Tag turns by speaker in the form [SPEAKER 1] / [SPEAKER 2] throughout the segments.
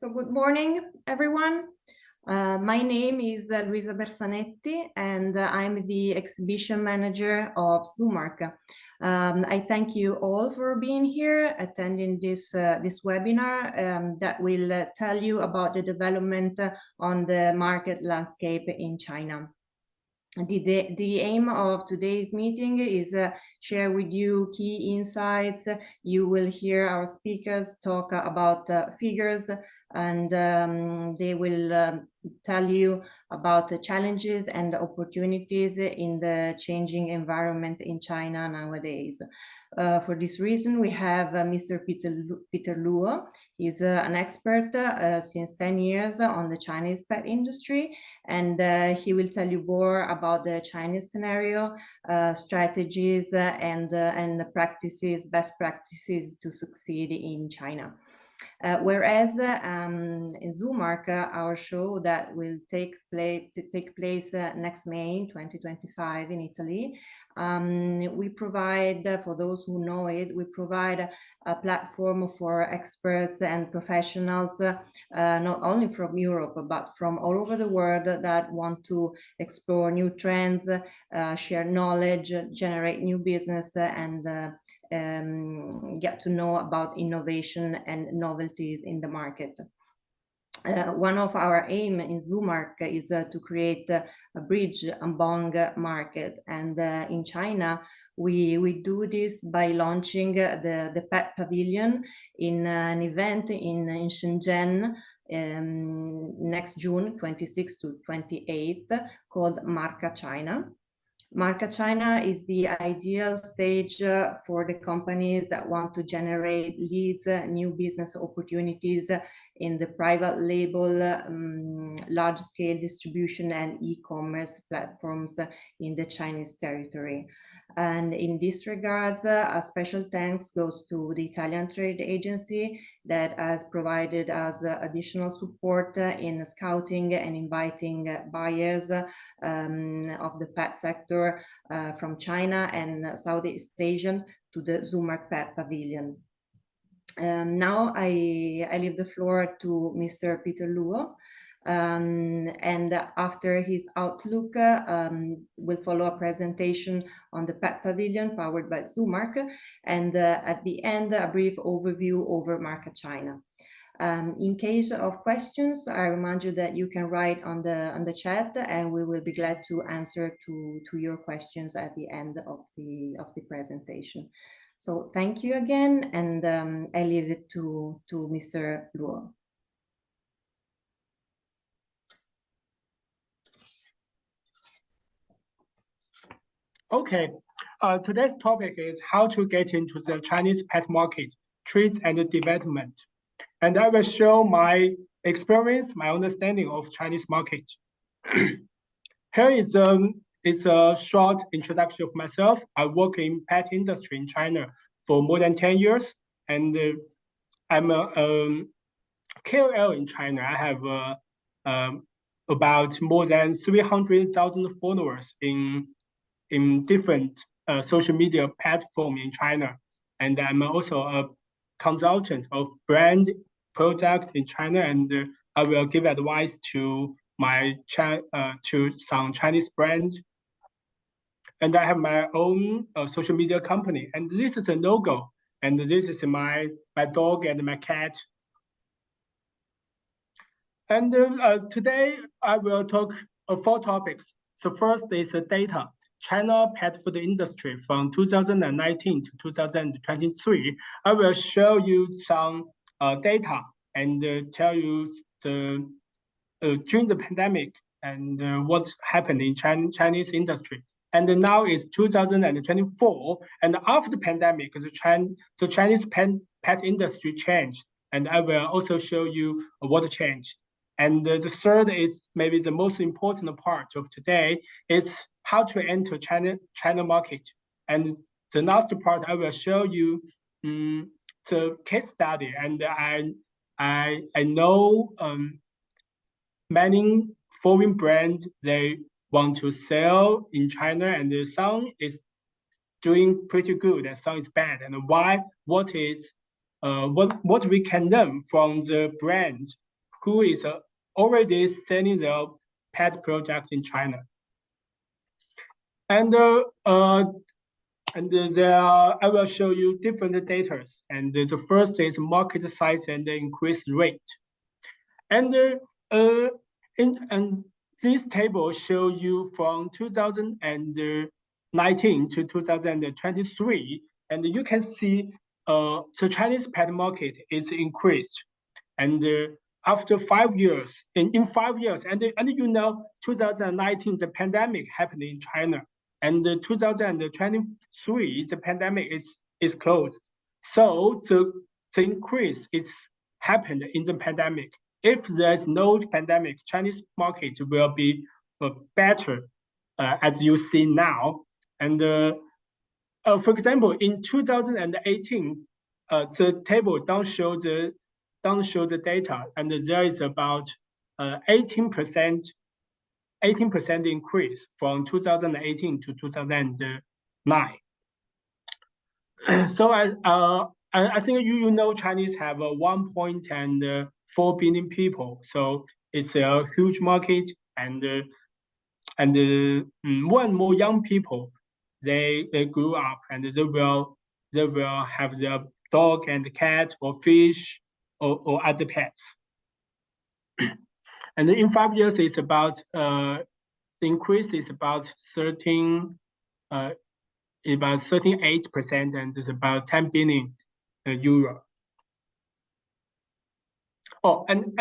[SPEAKER 1] So good morning, everyone. My name is Luisa Bersanetti, and I'm the exhibition manager of Zoomark. I thank you all for being here, attending this webinar that will tell you about the development on the market landscape in China. The aim of today's meeting is share with you key insights. You will hear our speakers talk about figures, and they will tell you about the challenges and opportunities in the changing environment in China nowadays. For this reason, we have Mr. Peter Luo. He's an expert since 10 years on the Chinese pet industry, and he will tell you more about the Chinese scenario, strategies, and the practices, best practices to succeed in China. Whereas in Zoomark, our show that will take place next May 2025 in Italy, we provide, for those who know it, we provide a platform for experts and professionals, not only from Europe, but from all over the world that want to explore new trends, share knowledge, generate new business, and get to know about innovation and novelties in the market. One of our aim in Zoomark is to create a bridge among market, and in China we do this by launching the Pet Pavilion in an event in Shenzhen next June 26th to 28th, called Marca China. Marca China is the ideal stage for the companies that want to generate leads, new business opportunities in the private label, large-scale distribution and e-commerce platforms in the Chinese territory. And in this regard, a special thanks goes to the Italian trade agency that has provided us additional support in scouting and inviting buyers of the pet sector from China and Southeast Asia to the Zoomark Pet Pavilion. Now I leave the floor to Mr. Peter Luo. And after his outlook, we'll follow a presentation on the Pet Pavilion powered by Zoomark, and at the end, a brief overview over Marca China. In case of questions, I remind you that you can write on the chat, and we will be glad to answer to your questions at the end of the presentation. So thank you again, and I leave it to Mr. Luo.
[SPEAKER 2] Okay, today's topic is how to get into the Chinese pet market, trends and development. And I will show my experience, my understanding of Chinese market. Here is a short introduction of myself. I work in pet industry in China for more than 10 years, and I'm a KOL in China. I have about more than 300,000 followers in different social media platform in China. And I'm also a consultant of brand product in China, and I will give advice to to some Chinese brands. And I have my own social media company, and this is a logo, and this is my dog and my cat. And today I will talk 4 topics. So first is the data. China pet food industry from 2019 to 2023. I will show you some data and tell you during the pandemic and what's happened in Chinese industry. And now it's 2024, and after the pandemic, the Chinese pet industry changed, and I will also show you what changed. And the third is maybe the most important part of today is how to enter China market. And the last part, I will show you the case study. And I know many foreign brands, they want to sell in China, and some is doing pretty good and some is bad. And what we can learn from the brand who is already selling their pet product in China. And I will show you different data. And the first is market size and the increase rate. And this table shows you from 2019 to 2023, and you can see the Chinese pet market is increased. And after 5 years, in 5 years, and you know, 2019, the pandemic happened in China. And 2023, the pandemic is closed. So the increase is happened in the pandemic. If there's no pandemic, Chinese market will be better, as you see now. And for example, in 2018, the table don't show the data, and there is about 18% increase from 2018 to 2009. So I think you know Chinese have 1.4 billion people, so it's a huge market, and more and more young people they grew up, and they will have their dog and cat or fish or other pets. And in 5 years, it's about the increase is about 38%, and it's about 10 billion euro. Oh, and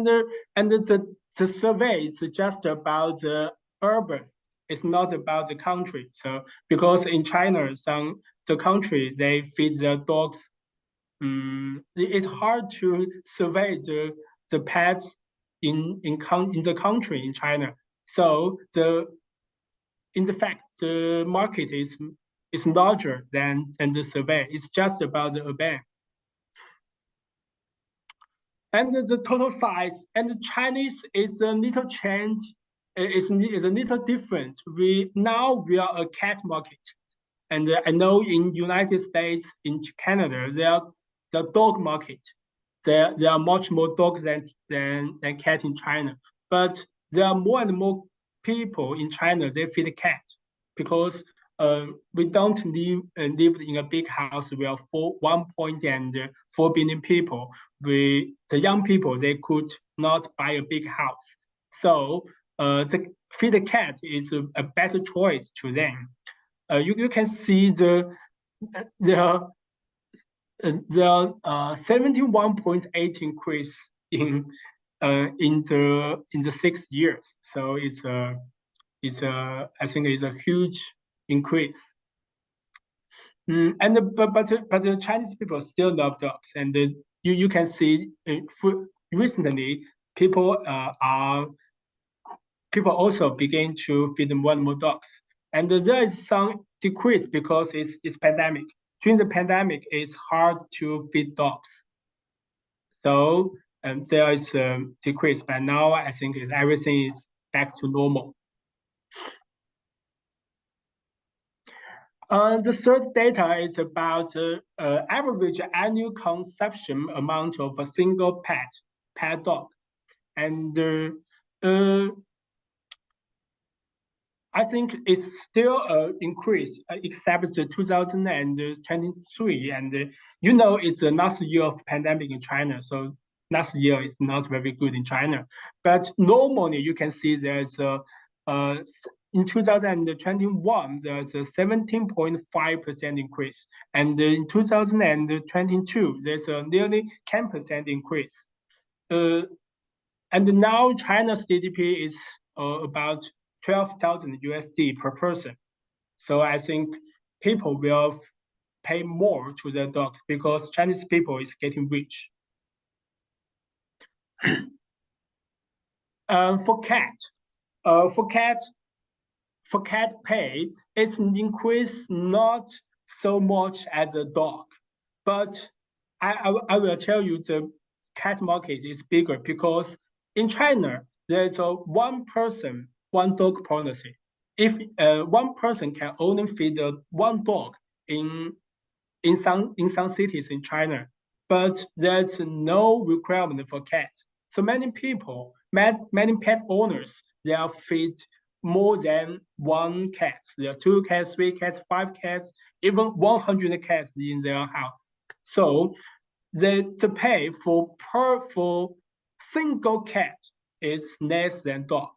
[SPEAKER 2] the survey is just about the urban. It's not about the country. So because in China, the country they feed their dogs. It's hard to survey the pets in the country in China. So in fact the market is larger than the survey. It's just about the urban. And the total size, and the Chinese is a little change, is a little different. Now we are a cat market, and I know in United States, in Canada, they are the dog market. There are much more dogs than cat in China, but there are more and more people in China they feed cat because we don't live in a big house. We are 1.4 billion people. The young people they could not buy a big house, so the feed a cat is a better choice to them. You can see the 71.8 increase in the 6 years. So I think it's a huge increase. But the Chinese people still love dogs, and you can see recently people also begin to feed more and more dogs, and there is some decrease because it's pandemic. During the pandemic, it's hard to feed dogs, so there is a decrease. But now I think everything is back to normal. The third data is about average annual consumption amount of a single pet dog, and I think it's still increase except the 2023, and you know it's the last year of pandemic in China, so last year is not very good in China. But normally you can see there's in 2021 there's a 17.5% increase, and in 2022 there's a nearly 10% increase. And now China's GDP is about 12,000 USD per person. So I think people will pay more to their dogs because Chinese people is getting rich. For cat pay, it's increased not so much as the dog, but I will tell you the cat market is bigger because in China there's a one person, one dog policy. If one person can only feed one dog in some cities in China, but there's no requirement for cats. So many people, many pet owners, they are feed more than one cat. There are 2 cats, 3 cats, 5 cats, even 100 cats in their house. So the pay for single cat is less than dog,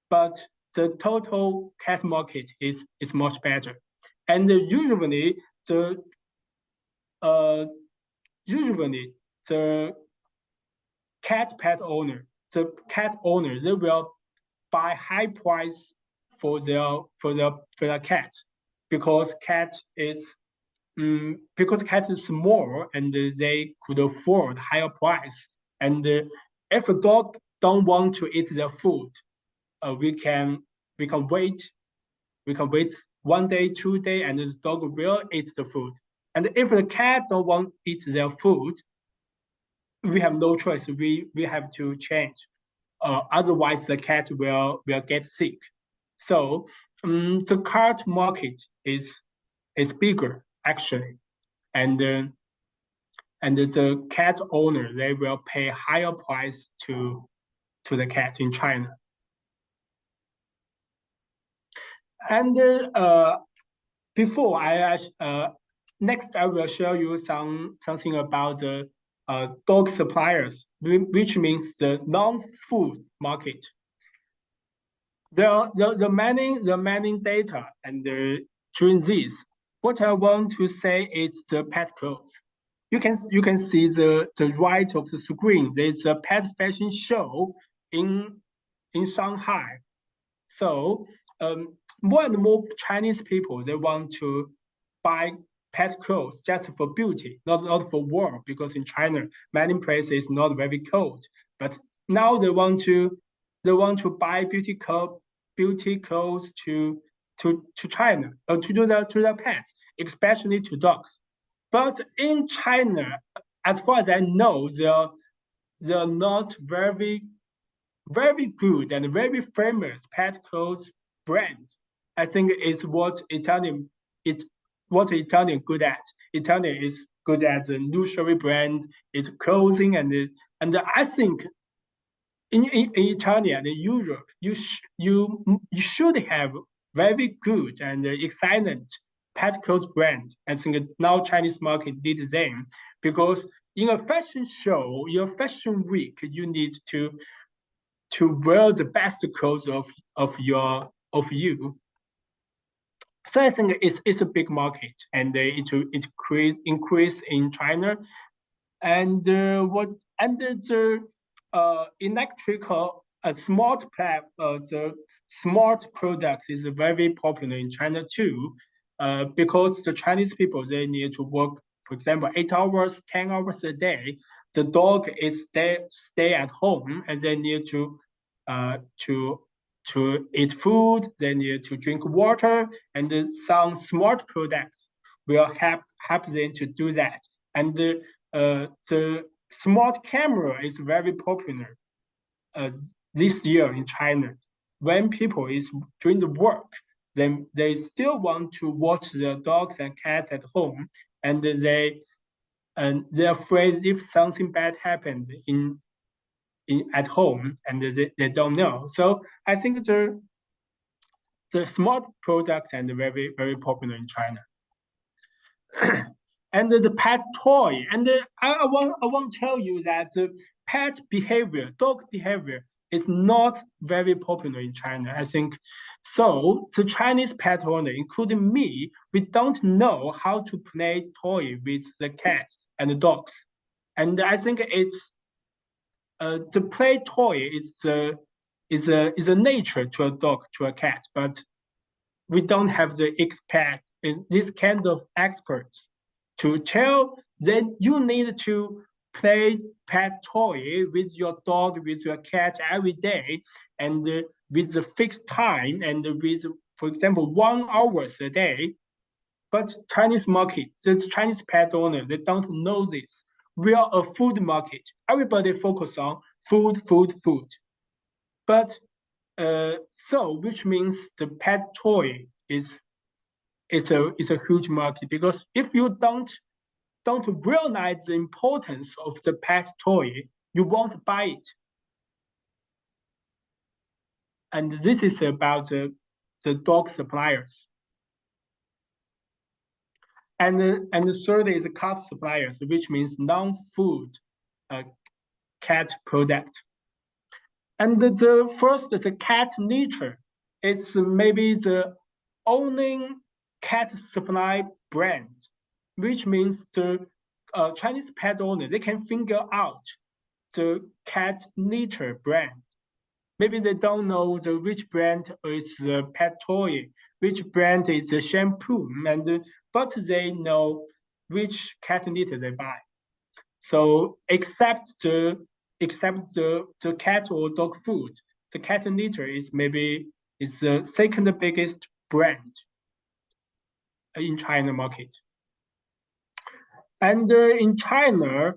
[SPEAKER 2] but the total cat market is much better. And usually the cat owner, they will buy high price for their cat because cat is small and they could afford higher price. And if a dog don't want to eat their food, we can wait. We can wait 1 day, 2 day, and the dog will eat the food. And if the cat don't want to eat their food, we have no choice. We have to change. Otherwise, the cat will get sick. So the cat market is bigger actually, and the cat owner, they will pay higher price to the cat in China. And before next I will show you something about the dog suppliers, which means the non-food market. The many data, and during this, what I want to say is the pet clothes. You can see the right of the screen. There's a pet fashion show in Shanghai. So more and more Chinese people, they want to buy pet clothes just for beauty, not for warmth, because in China many places not very cold. But now they want to buy beauty clothes to China, to their pets, especially to dogs. But in China, as far as I know, they're not very good and very famous pet clothes brand. I think it's what Italian good at. Italian is good at the luxury brand, its clothing, and I think in Italy and Europe, you should have very good and excellent pet clothes brand. I think now Chinese market did the same, because in a fashion show, in a fashion week, you need to wear the best clothes of you. So I think it's a big market, and it increase in China, and the electrical the smart products is very popular in China too, because the Chinese people, they need to work, for example, 8 hours, 10 hours a day. The dog is stay at home, and they need to eat food, they need to drink water, and some smart products will help them to do that. And the smart camera is very popular this year in China. When people is doing the work, then they still want to watch their dogs and cats at home, and they're afraid if something bad happened at home, and they don't know. So I think the smart products and very popular in China. And the pet toy, and I want to tell you that pet behavior, dog behavior, is not very popular in China, I think. So the Chinese pet owner, including me, we don't know how to play toy with the cats and the dogs. And I think it's the play toy is a nature to a dog, to a cat, but we don't have the expert, this kind of experts to tell that you need to play pet toy with your dog, with your cat every day, and with the fixed time, and with, for example, 1 hour a day. But Chinese market, the Chinese pet owner, they don't know this. We are a food market. Everybody focus on food. But so, which means the pet toy is a huge market, because if you don't realize the importance of the pet toy, you won't buy it. And this is about the dog suppliers. And the third is cat suppliers, which means non-food cat product. And the first, the cat nature, it's maybe the owning cat supply brand, which means the Chinese pet owner, they can figure out the cat nature brand. Maybe they don't know which brand is the pet toy, which brand is the shampoo, but they know which cat litter they buy. So except the cat or dog food, the cat litter is maybe the second biggest brand in China market. And in China,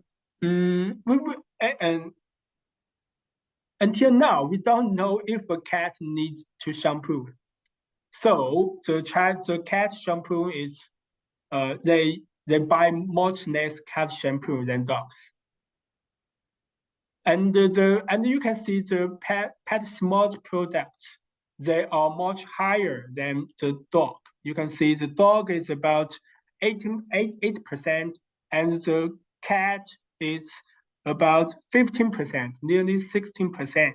[SPEAKER 2] until now, we don't know if a cat needs to shampoo. So the cat shampoo is they buy much less cat shampoo than dogs. And you can see the pet smart products, they are much higher than the dog. You can see the dog is about 8%, and the cat is about 15%, nearly 16%.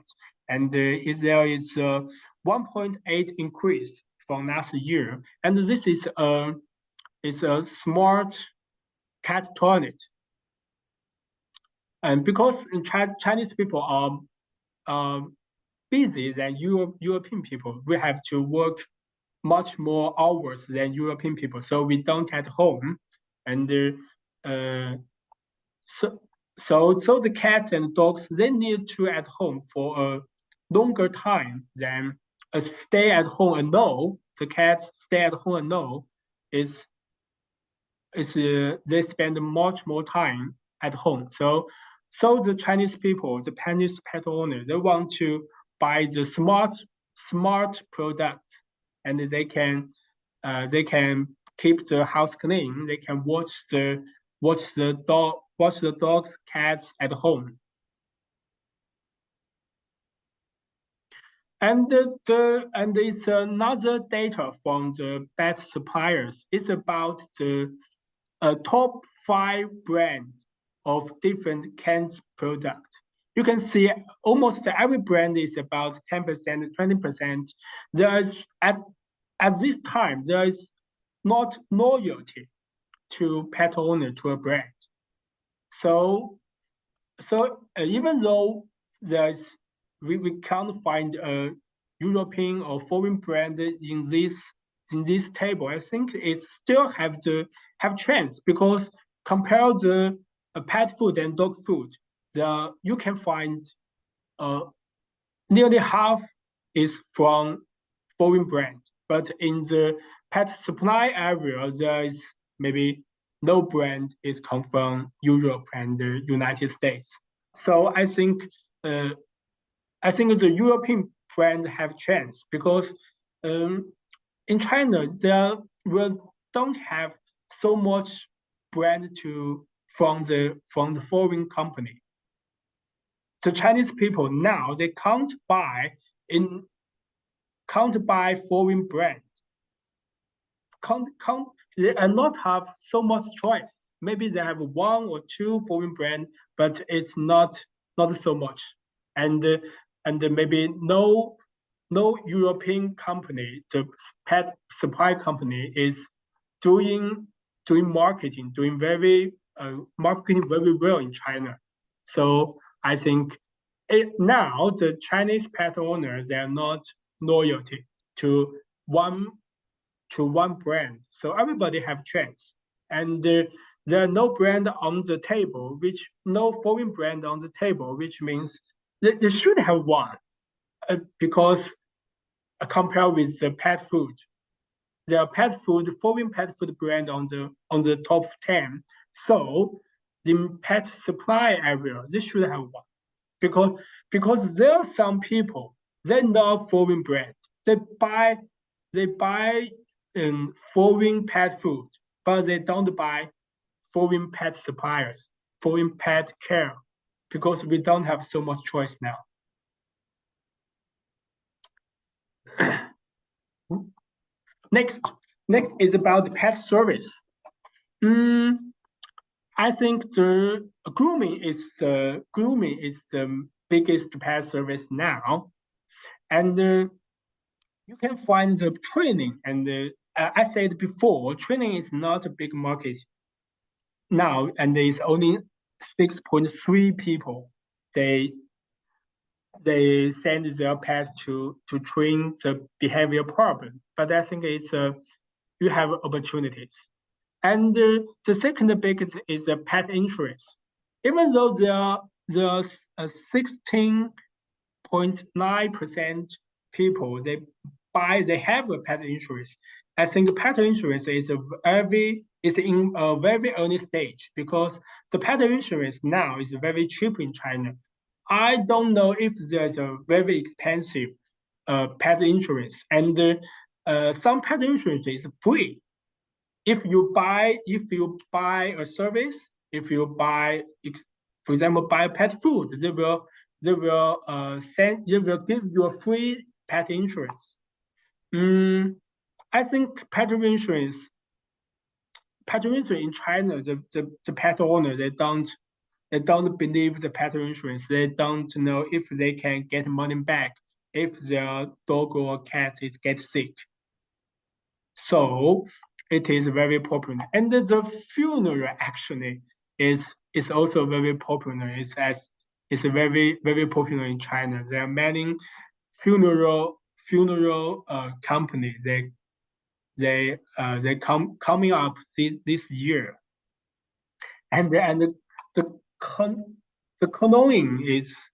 [SPEAKER 2] And there is a 1.8 increase from last year. And this is a smart cat toilet. And because Chinese people are busy than European people, we have to work much more hours than European people, so we don't at home. And so the cats and dogs, they need to at home for a longer time than a stay at home alone. The cats stay at home alone is they spend much more time at home. So the Chinese people, the Chinese pet owner, they want to buy the smart products, and they can keep the house clean. They can watch the dogs, cats at home. And it's another data from the pet suppliers. It's about the top 5 brands of different canned products. You can see almost every brand is about 10%, 20%. There is at this time there is not loyalty to pet owner to a brand. So even though we can't find a European or foreign brand in this table, I think it still have chance, because compare the pet food and dog food, you can find nearly half is from foreign brand, but in the pet supply area, there is maybe no brand is come from Europe and the United States. So I think the European brand have chance, because in China we don't have so much brand from the foreign company. The Chinese people now, they can't buy foreign brand. They not have so much choice. Maybe they have 1 or 2 foreign brand, but it's not so much. And maybe no European company, the pet supply company, is doing marketing, marketing very well in China. So I think now the Chinese pet owners, they are not loyalty to one brand. So everybody have chance, and there are no brand on the table, no foreign brand on the table, which means they should have one, because compared with the pet food, there are foreign pet food brand on the top 10. So the pet supply area, they should have one, because there are some people, they love foreign brand. They buy foreign pet food, but they don't buy foreign pet suppliers, foreign pet care. because we don't have so much choice now. Next is about the pet service. I think the grooming is the biggest pet service now, and you can find the training. And I said before, training is not a big market now, and there's only 6.3 people. They send their pets to train the behavior problem. But I think it's you have opportunities. And the second biggest is the pet insurance. Even though there are 16.9% people they have a pet insurance. I think pet insurance is in a very early stage because the pet insurance now is very cheap in China. I don't know if there's a very expensive pet insurance, and some pet insurance is free. If you buy a service, if you buy, for example, buy pet food, they will give you a free pet insurance. I think pet insurance in China, the pet owner they don't believe the pet insurance. They don't know if they can get money back if their dog or cat get sick. So it is very popular, and the funeral actually is also very popular. It's very popular in China. There are many funeral companies. They coming up this year, and the canoeing is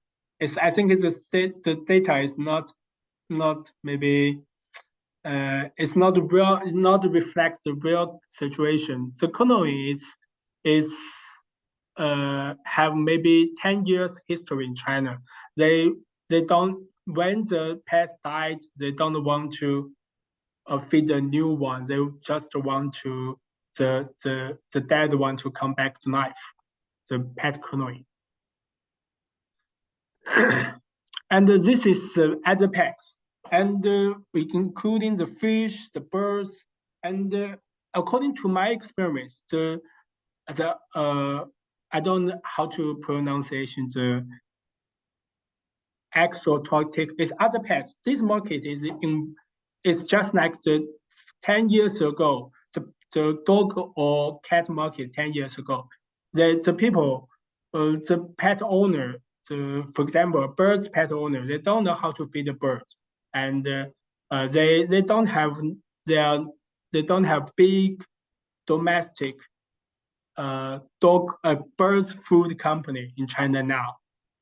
[SPEAKER 2] I think the data is not maybe it's not real, not reflect the real situation. The canoeing is have maybe 10 years history in China. They don't, when the pet died, they don't want to feed a new one. They just want to the dead one to come back to life. The pet canoeing. And this is other pets, and including the fish, the birds, and according to my experience, I don't know how to pronunciation the exotic is other pets. This market is just like the 10 years ago, the dog or cat market 10 years ago. The people, the pet owner, for example, a bird's pet owner, they don't know how to feed the birds, and they don't have big domestic birds food company in China now,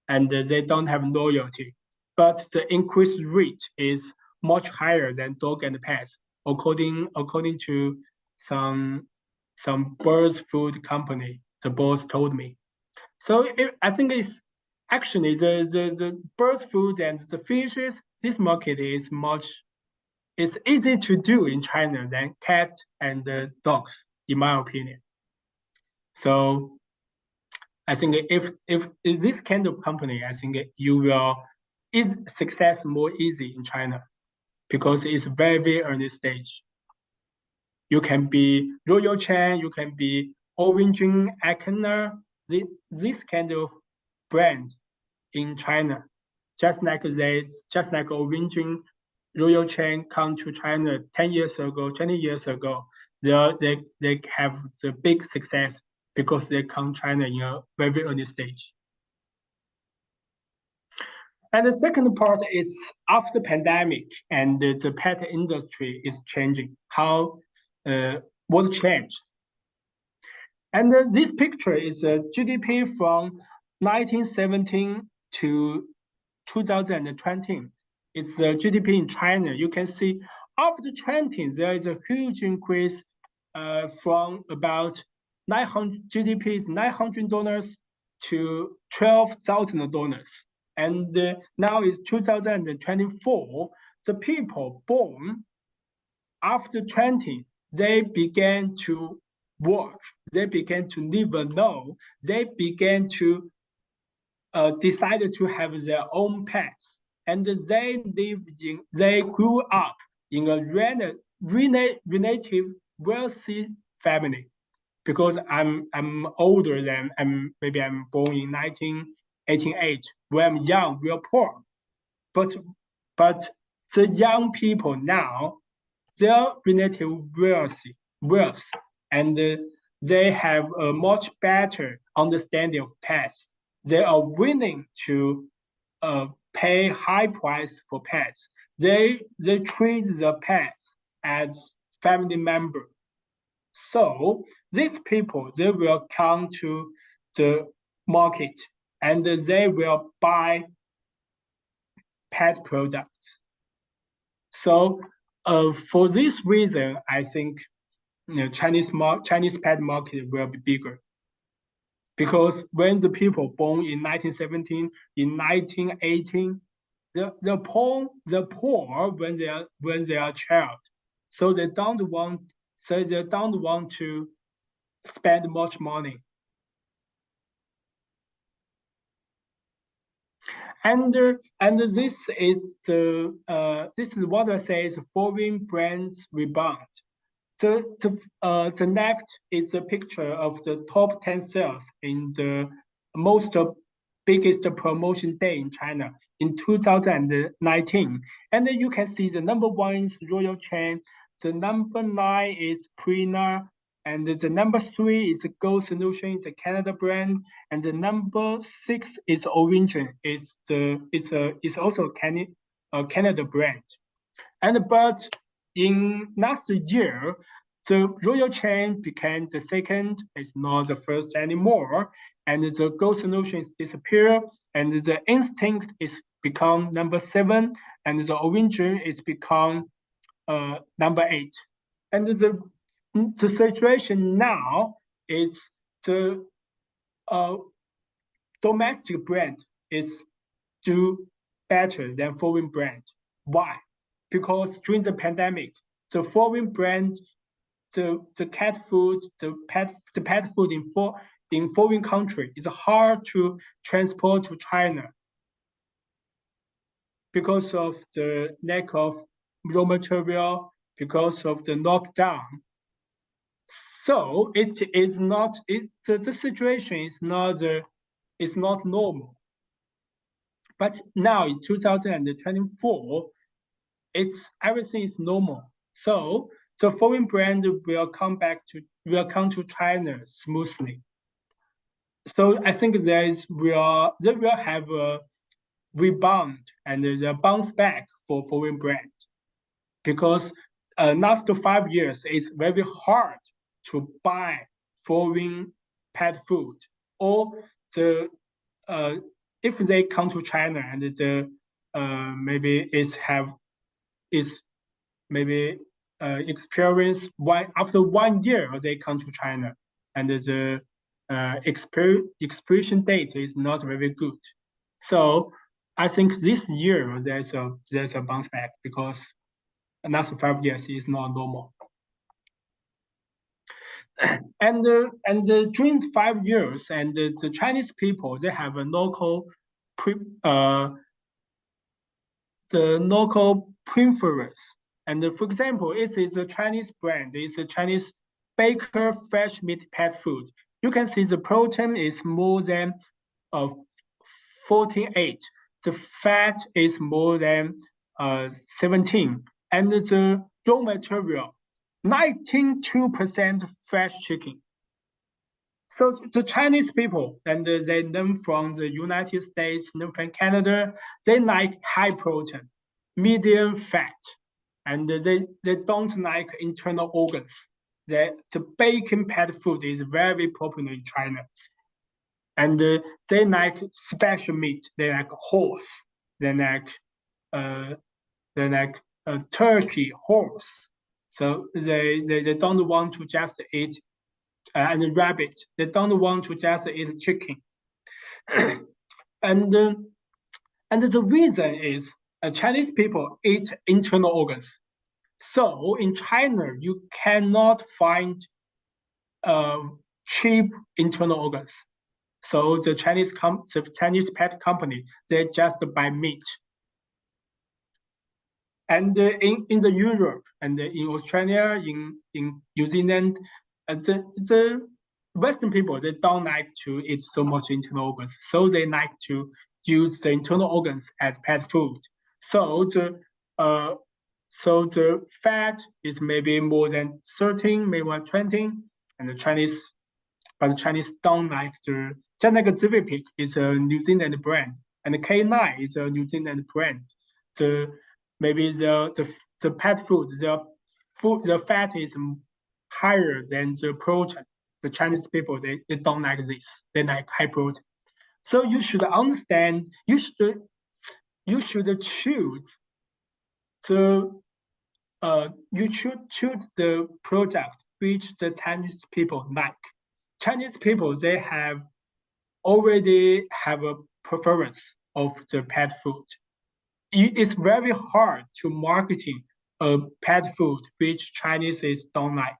[SPEAKER 2] and they don't have loyalty. But the increase rate is much higher than dog and pets, according to some birds food company. The boss told me. So I think it's actually the birds food and the fishes. This market is it's easy to do in China than cat and dogs, in my opinion. So I think if this kind of company, I think is success more easy in China because it's very early stage. You can be Royal Chain, you can be Origin, Ekner, this kind of brand in China, just like Origin, Royal Chain come to China 10 years ago, 20 years ago. They have the big success because they come China in a very early stage. And the second part is after the pandemic and the pet industry is changing. How what changed? And this picture is GDP from 1917 to 2020. It's the GDP in China. You can see after 20, there is a huge increase from about 900 GDP is $900 to $12,000. And now it's 2024. The people born after 20, they began to work. They began to live alone. They began to decided to have their own pets, and they grew up in a relative wealthy family. Because I'm older than maybe I'm born in 1988. When I'm young, we are poor, but the young people now, they're relative wealth, and they have a much better understanding of pets. They are willing to pay high price for pets. They treat the pets as family member. So these people, they will come to the market and they will buy pet products. So for this reason, I think Chinese pet market will be bigger. Because when the people born in 1917, in 1918, the poor when they are child, so they don't want to spend much money. And this is what I say is foreign brands rebound. The left is a picture of the top 10 sales in the most biggest promotion day in China in 2019. And then you can see the number 1 is Royal Chain, the number 9 is Prina, and the number 3 is Gold Solution, it's a Canada brand, and the number 6 is Origin, it's also a Canada brand. But in last year, the Royal Chain became the second, it's not the first anymore, and the Gold Solutions disappear, and the Instinct is become number 7, and the Origin is become number 8. And the situation now is the domestic brand is do better than foreign brand. Why? Because during the pandemic, the foreign brand, the cat food, the pet food in foreign country is hard to transport to China because of the lack of raw material, because of the lockdown. So the situation is not normal. But now in 2024, everything is normal. So the foreign brand will come to China smoothly. So I think they will have a rebound and a bounce back for foreign brand, because last 5 years it's very hard to buy foreign pet food, or if they come to China and maybe experience after 1 year they come to China, and the expiration date is not very good. So I think this year there's a bounce back, because the last 5 years is not normal. And during 5 years, and the Chinese people, they have a local preference. And for example, it is a Chinese brand. It's a Chinese baker fresh meat pet food. You can see the protein is more than 48. The fat is more than 17. And the raw material, 92% fresh chicken. So the Chinese people, and they learn from the United States, learn from Canada, they like high protein, medium fat, and they don't like internal organs. The bacon pet food is very popular in China. And they like special meat. They like horse. They like turkey, horse. So they don't want to just eat and rabbit. They don't want to just eat chicken. And the reason is Chinese people eat internal organs. So in China, you cannot find cheap internal organs. So the Chinese pet company, they just buy meat. And in the Europe and in Australia, in New Zealand, the Western people, they don't like to eat so much internal organs, so they like to use the internal organs as pet food. So the fat is maybe more than 13, maybe 20, and the Chinese don't like the. Just like a Zivipig is a New Zealand brand, and the K9 is a New Zealand brand. Maybe the pet food, the fat is higher than the protein. The Chinese people, they don't like this. They like high protein. So you should understand, you should choose the product which the Chinese people like. Chinese people, they already have a preference of the pet food. It's very hard to marketing a pet food which Chinese don't like.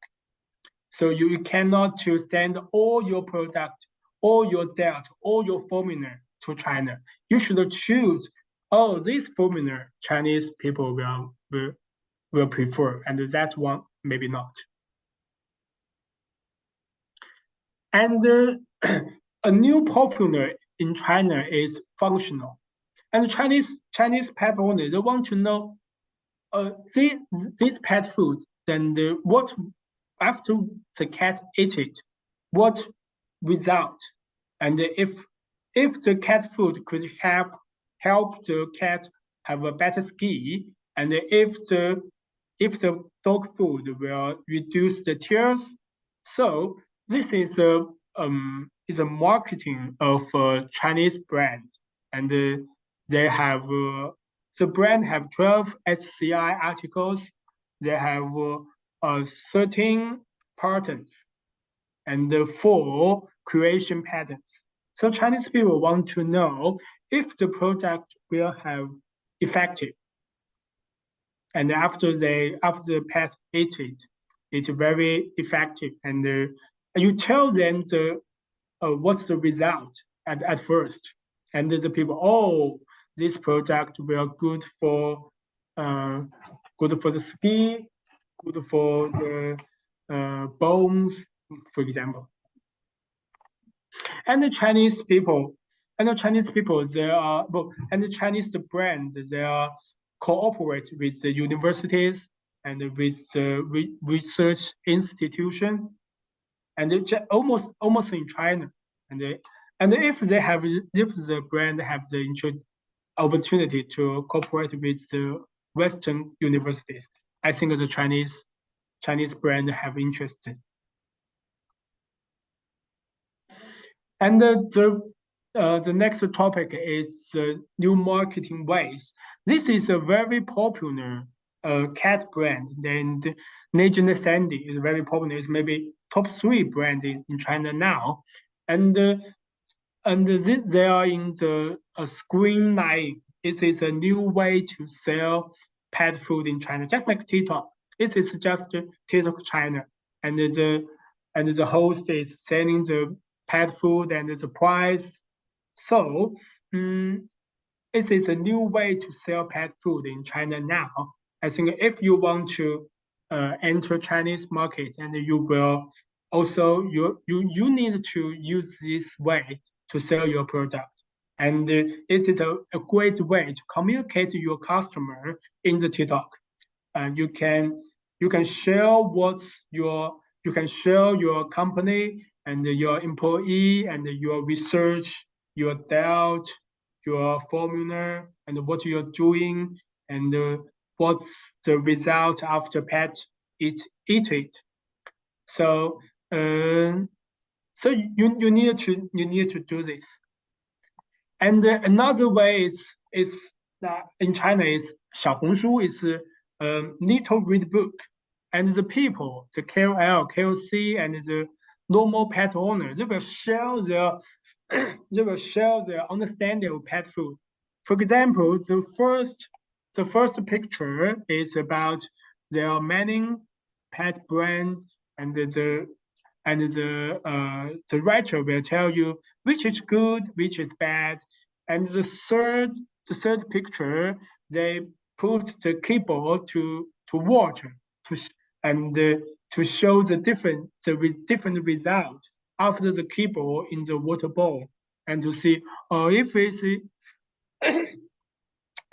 [SPEAKER 2] So you cannot to send all your product, all your data, all your formula to China. You should choose, oh, this formula Chinese people will prefer, and that one maybe not. And a new popular in China is functional. And Chinese pet owners, they want to know this pet food, then what after the cat ate it, what without, and if the cat food could help the cat have a better skin, and if the dog food will reduce the tears, so this is a marketing of a Chinese brand, and they have the brand have 12 SCI articles. They have 13 patents and 4 creation patents. So Chinese people want to know if the product will have effective. And after the pet eat it, it's very effective. And you tell them what's the result at first. And the people, oh, this product will good for the skin, good for the bones, for example. And the Chinese people, they are, and the Chinese brand, they are cooperate with the universities and with the research institution, and it's almost in China. And if the brand have the opportunity to cooperate with the Western universities, I think the Chinese brand have interest. And the next topic is the new marketing ways. This is a very popular cat brand, and Legend Sandy is very popular. It's maybe top 3 brand in China now, and they are in the screen line. It is a new way to sell pet food in China, just like TikTok. This is just TikTok China, and the host is selling the pet food and the price. So it is a new way to sell pet food in China now. I think if you want to enter Chinese market, and you will also you need to use this way to sell your product. And it is a great way to communicate to your customer in the TikTok. You can share your company and your employee and your research, your doubt, your formula, and what you're doing, and what's the result after pet eat it. So so you need to do this. And another way is that in China is 小红书 is a little read book, and the people, the KOL, KOC, and the normal pet owner, they will share their understanding of pet food. For example, the first picture is about their many pet brand, and and the writer will tell you which is good, which is bad. And the third picture, they put the keyboard to water to show the different result after the keyboard in the water bowl, and to see if it's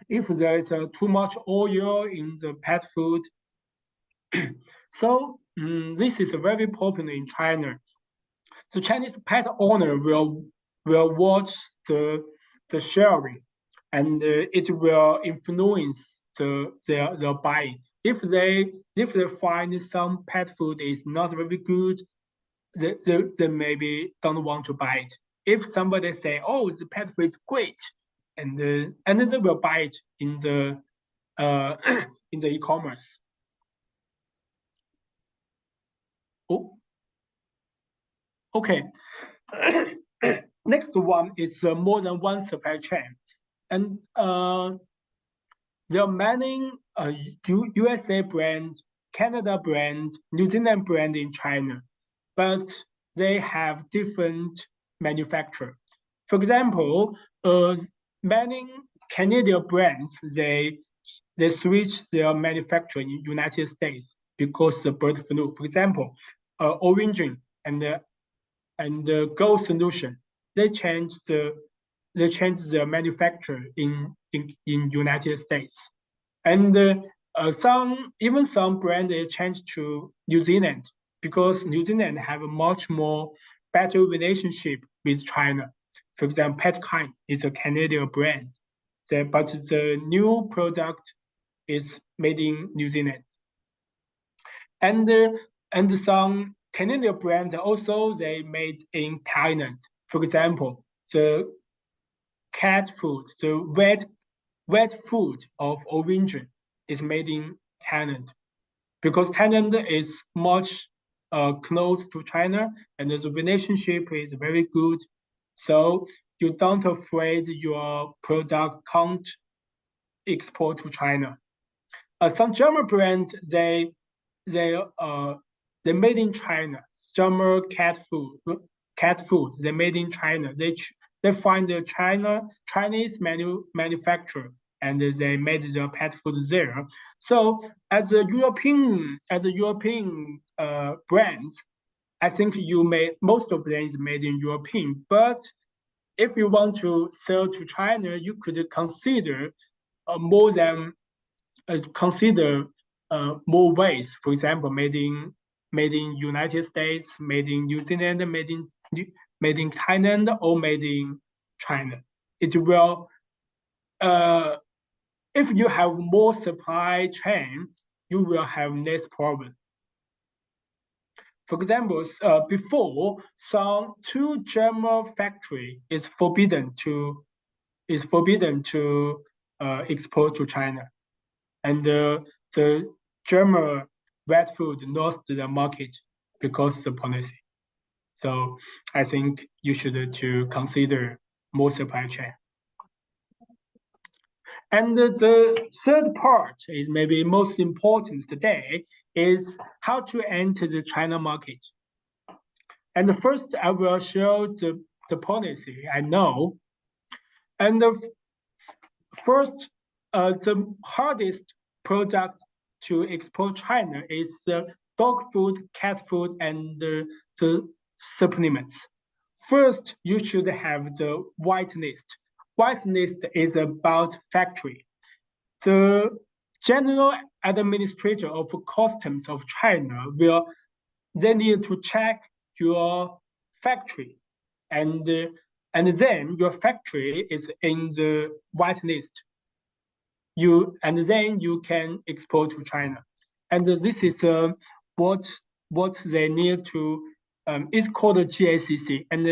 [SPEAKER 2] if there is too much oil in the pet food. So this is very popular in China. The Chinese pet owner will watch the sharing, and it will influence their buying. If they find some pet food is not very good, they maybe don't want to buy it. If somebody say, "Oh, the pet food is great," and they will buy it in the in the e-commerce. Oh, okay. Next one is more than one supply chain, and there are many USA brand, Canada brand, New Zealand brand in China, but they have different manufacturer. For example, many Canadian brands, they switch their manufacturer in United States because the bird flu. For example, Origin and Go Solution, they changed the manufacturer in United States, and some brand they changed to New Zealand because New Zealand have a much more better relationship with China. For example, Petkind is a Canadian brand, but the new product is made in New Zealand, and some Canadian brand also they made in Thailand. For example, the cat food, the wet food of Origin is made in Thailand because Thailand is much close to China and the relationship is very good. So you don't afraid your product can't export to China. Some German brands they made in China. German cat food they made in China. They find the Chinese manufacturer and they made the pet food there. So as a European brands, I think most of them is made in European. But if you want to sell to China, you could consider more than consider more ways. For example, made in United States, made in New Zealand, made in Thailand, or made in China. It will, if you have more supply chain, you will have less problem. For example, before two German factory is forbidden to export to China, and the German wet food lost the market because of the policy. So I think you should to consider more supply chain. And the third part is maybe most important today is how to enter the China market. And first I will show the policy I know. And first, the hardest product to export China is dog food, cat food, and the supplements. First, you should have the white list. White list is about factory. The general administrator of customs of China they need to check your factory, and then your factory is in the white list. Then you can export to China, and this is what they need to. It's called a GACC, and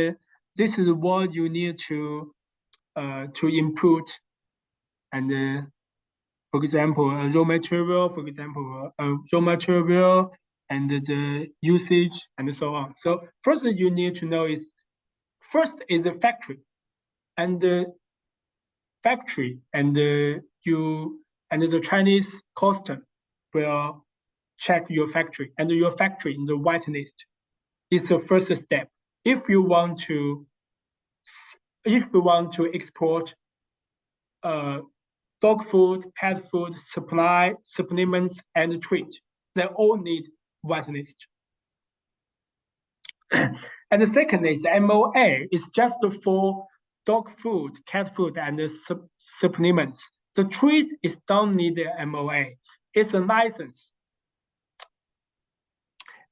[SPEAKER 2] this is what you need to input. And for example, raw material, and the usage, and so on. So first you need to know is the factory, and the factory, and the Chinese custom will check your factory, and your factory in the white list. is the first step. If you want to export dog food, pet food, supplements, and treat, they all need whitelist. And the second is MOA. It's just for dog food, cat food, and supplements. The treat is don't need the MOA. It's a license,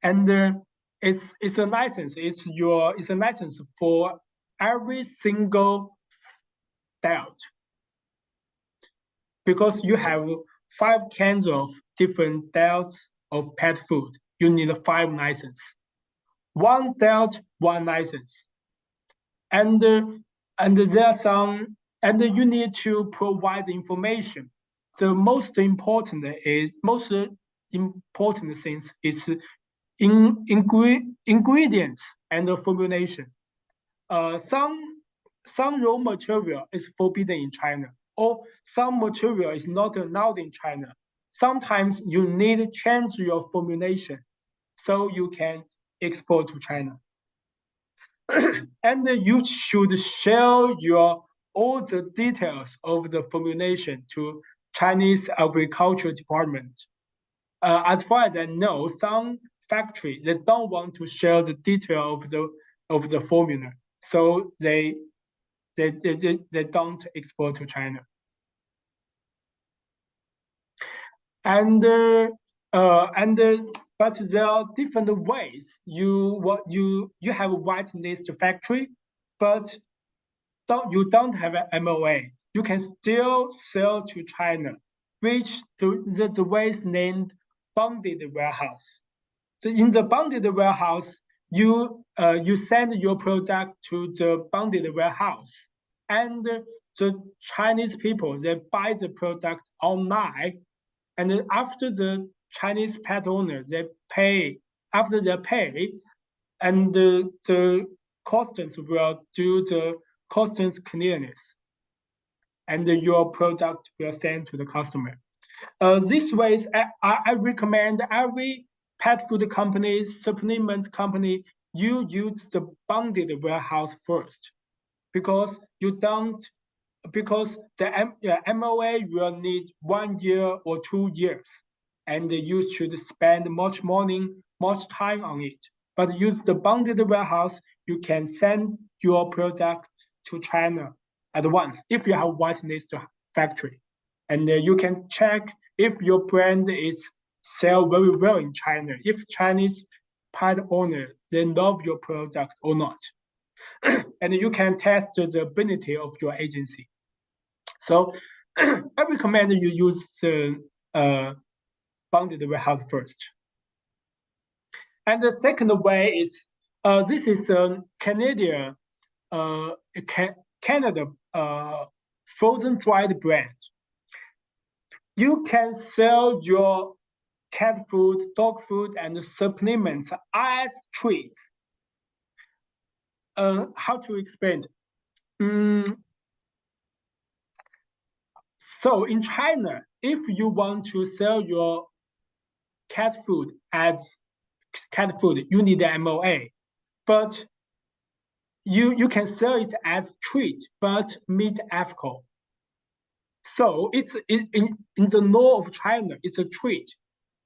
[SPEAKER 2] and it's a license. It's a license for every single belt, because you have 5 kinds of different belts of pet food. You need 5 licenses. 1 belt, 1 license. And there are some, and you need to provide information. The most important things is ingredients and the formulation. Some raw material is forbidden in China, or some material is not allowed in China. Sometimes you need to change your formulation so you can export to China. And you should share all the details of the formulation to Chinese Agriculture Department. As far as I know, some factory, they don't want to share the detail of the formula, so they don't export to China. But there are different ways. You have a whitelist factory, but you don't have an MOA. You can still sell to China, which the way is named bonded warehouse. So in the bonded warehouse, you send your product to the bonded warehouse, and the Chinese people, they buy the product online, and after the Chinese pet owner, they pay. After they pay, and the customs will do the customs clearance, and your product will send to the customer. This way, I recommend every pet food company, supplement company, you use the bonded warehouse first, because the MOA will need 1 year or 2 years, and you should spend much money, much time on it. But use the bonded warehouse, you can send your product to China at once if you have whitelist factory, and you can check if your brand is sell very well in China, if Chinese pet owner, they love your product or not. And you can test the ability of your agency. So I recommend you use bonded warehouse first. And the second way is, this is a Canada frozen dried brand. You can sell your cat food, dog food, and supplements as treats. How to explain? So in China, if you want to sell your cat food as cat food, you need the MOA. But you can sell it as treat, but meet ethical. So it's in the law of China, it's a treat,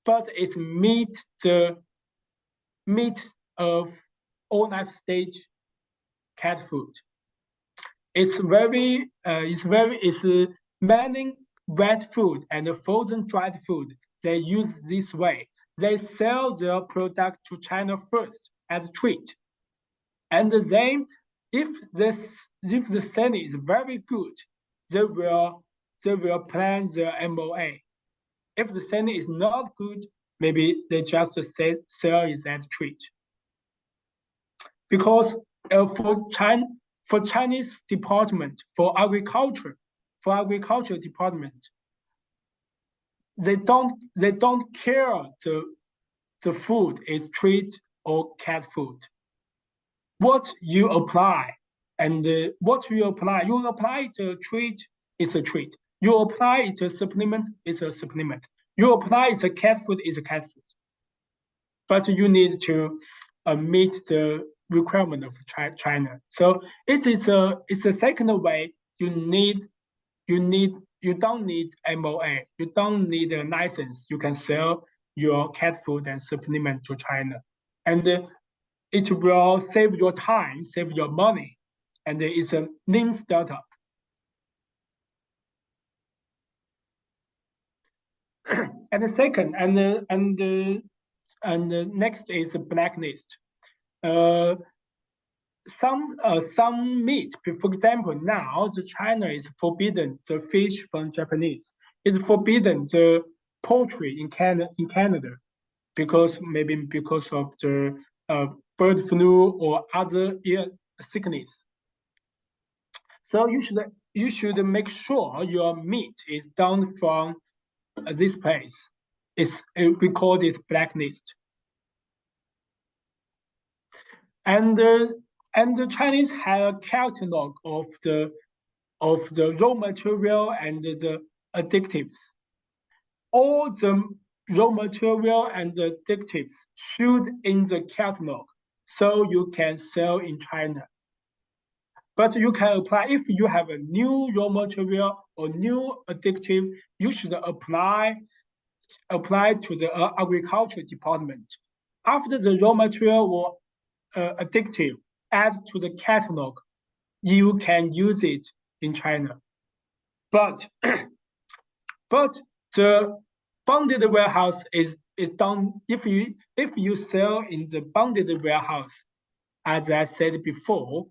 [SPEAKER 2] but it's meet of all life stage cat food. It's many wet food and frozen dried food. They use this way. They sell their product to China first as a treat, and then if the selling is very good, they will plan their MOA. If the selling is not good, maybe they just sell it as a treat. Because for Chinese department, for agriculture department, they don't care the food is treat or cat food. What you apply, and what you apply it to treat, is a treat. You apply it to supplement, is a supplement. You apply it to cat food, is a cat food. But you need to meet the requirement of China. So it's a second way. You don't need MOA. You don't need a license. You can sell your cat food and supplement to China, and it will save your time, save your money, and it's a lean startup. And the second, and the next is blacklist. Some meat, for example, now the China is forbidden the fish from Japanese. It's forbidden the poultry in Canada because maybe because of the bird flu or other ear sickness. So you should make sure your meat is done from this place. We call it blacklist. And the Chinese have a catalog of the raw material and the additives. All the raw material and the additives should in the catalog, so you can sell in China. But you can apply if you have a new raw material or new additive. You should apply to the agriculture department. After the raw material or addictive add to the catalog, you can use it in China. But the bonded warehouse is done if you sell in the bonded warehouse, as I said before.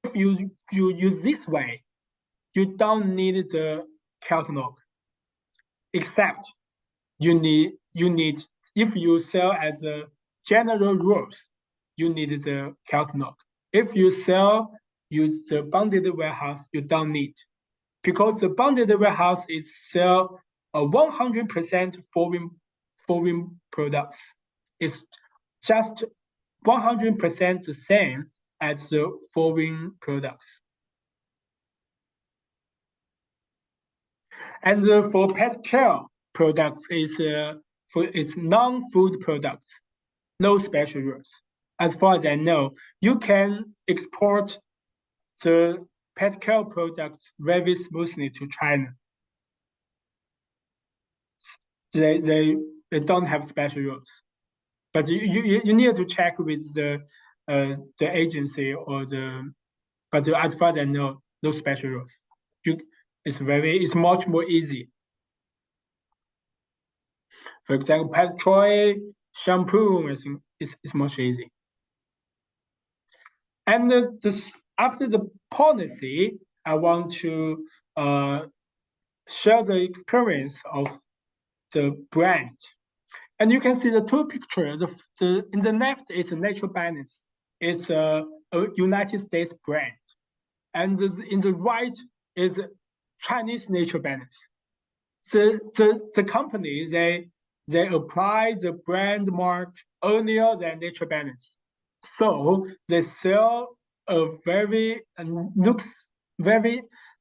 [SPEAKER 2] If you use this way, you don't need the catalog, except you need if you sell as a general rules, you need the catalog. If you use the bonded warehouse, you don't need, because the bonded warehouse is sell 100% foreign products. It's just 100% the same as the foreign products. And for pet care products is non-food products, no special rules. As far as I know, you can export the pet care products very smoothly to China. They don't have special rules, but you need to check with the agency or the. But as far as I know, no special rules. It's much more easy. For example, pet toy, shampoo, I think it's much easy. And after the policy, I want to share the experience of the brand. And you can see the two pictures. In the left is a natural balance. It's a United States brand. And in the right is Chinese natural balance. The company, they apply the brand mark earlier than natural balance. So they sell a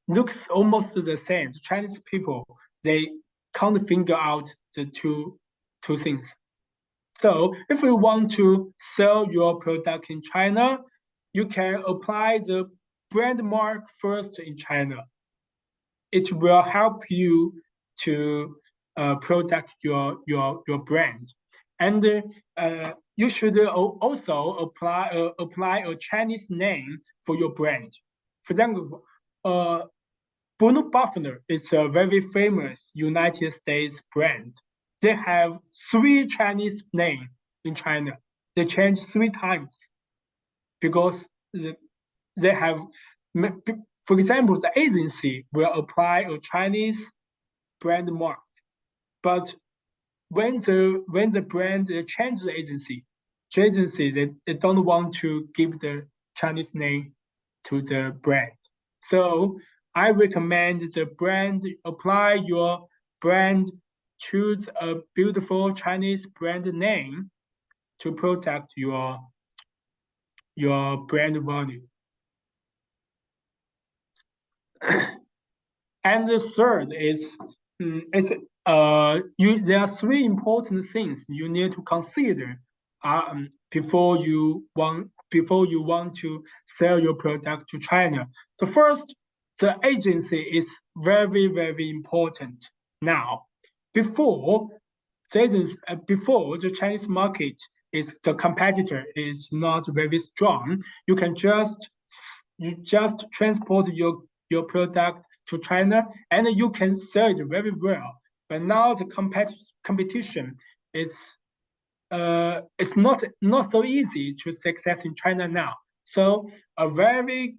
[SPEAKER 2] looks almost the same. The Chinese people, they can't figure out the two things. So if you want to sell your product in China, you can apply the brand mark first in China. It will help you to protect your brand. And you should also apply a Chinese name for your brand. For example, Blue Buffalo is a very famous United States brand. They have 3 Chinese names in China. They change 3 times because they have, for example, the agency will apply a Chinese brand mark, but when the brand changes the agency they don't want to give the Chinese name to the brand. So I recommend the brand, apply your brand, choose a beautiful Chinese brand name to protect your brand value. And the third is there are 3 important things you need to consider before you want to sell your product to China. So first, the agency is very, very important now. Before the Chinese market the competitor is not very strong, you just transport your product to China and you can sell it very well. But now the competition is it's not so easy to success in China now. So a very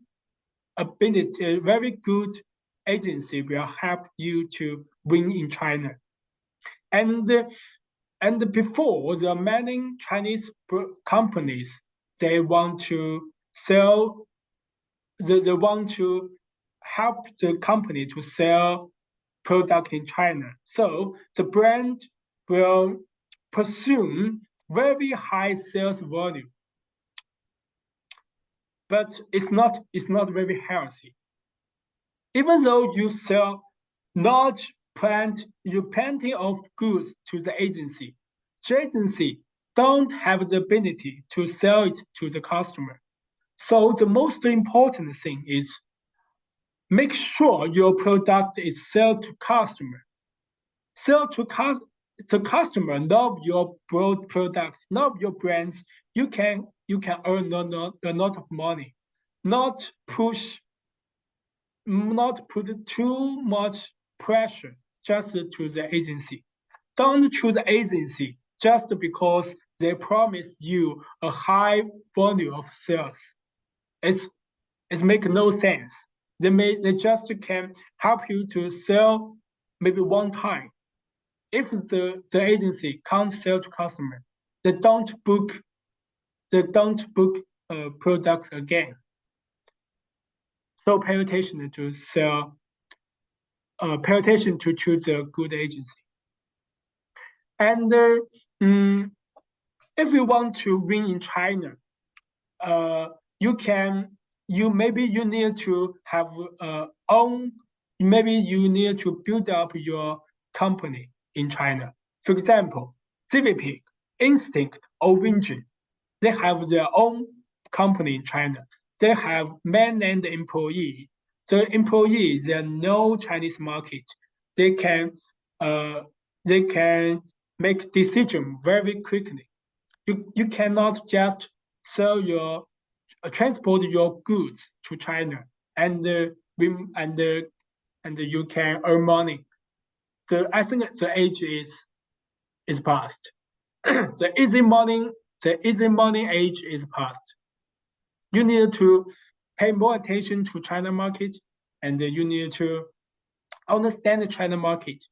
[SPEAKER 2] good agency will help you to win in China. And before, there are many Chinese companies, they want to sell, they want to help the company to sell product in China. So the brand will pursue very high sales volume, but it's not very healthy. Even though you sell plenty of goods to the agency don't have the ability to sell it to the customer. So the most important thing is make sure your product is sold to customer. The customer love your products, love your brands. You can earn a lot of money. Not put too much pressure just to the agency. Don't choose the agency just because they promise you a high volume of sales. It makes no sense. They just can help you to sell maybe one time. If the agency can't sell to customer, they don't book products again. So pay attention to choose a good agency. And if you want to win in China, maybe you need to have maybe you need to build up your company in China. For example, CVP, Instinct, or Vision, they have their own company in China. They have man-and employee. The employees, they know Chinese market. They can make decision very quickly. You cannot just transport your goods to China and you can earn money. So I think the age is past. the easy money age is past. You need to pay more attention to China market, and you need to understand the China market.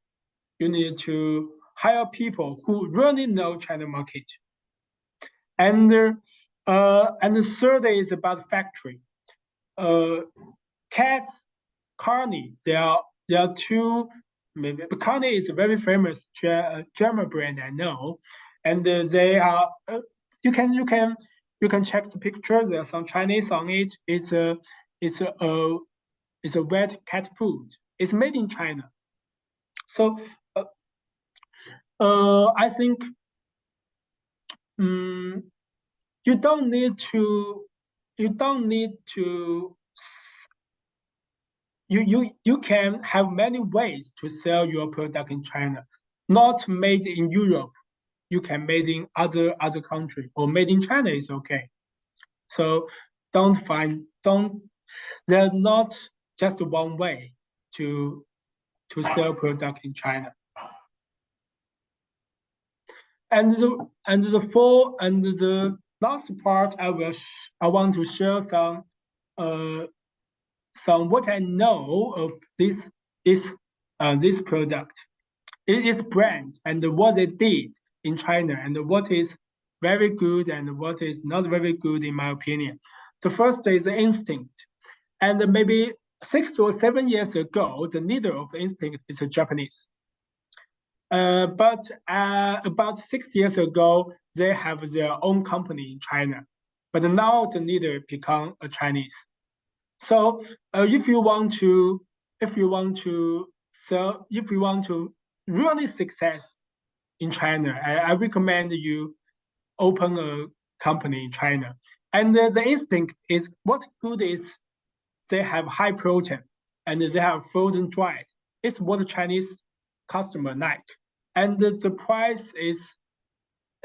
[SPEAKER 2] You need to hire people who really know China market. And the third is about factory. Cats, Carney, there are two. Maybe Carney is a very famous German brand I know, and they are. You can check the picture. There's some Chinese on it. It's a wet cat food. It's made in China. So I think you don't need to. You can have many ways to sell your product in China. Not made in Europe. You can made in other country, or made in China is okay. So there's not just one way to sell product in China. And the last part I want to share some what I know of this product. It is brand and what they did in China and what is very good and what is not very good in my opinion. The first is the Instinct. And maybe 6 or 7 years ago, the leader of Instinct is a Japanese. But about 6 years ago, they have their own company in China. But now the leader become a Chinese. So if you want to really success in China, I recommend you open a company in China. And the instinct is what good is they have high protein and they have frozen dried. It's what the Chinese customer like. And the price is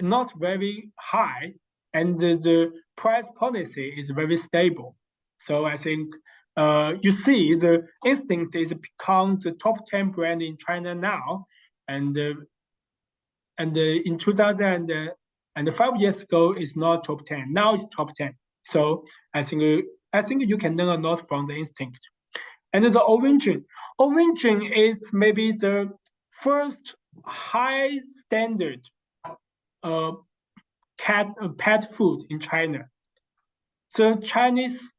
[SPEAKER 2] not very high, and the price policy is very stable. So I think you see the instinct is become the top 10 brand in China now, and in 2005 years ago it's not top 10. Now it's top 10. So I think you can learn a lot from the instinct. And the origin is maybe the first high standard pet food in China. The Chinese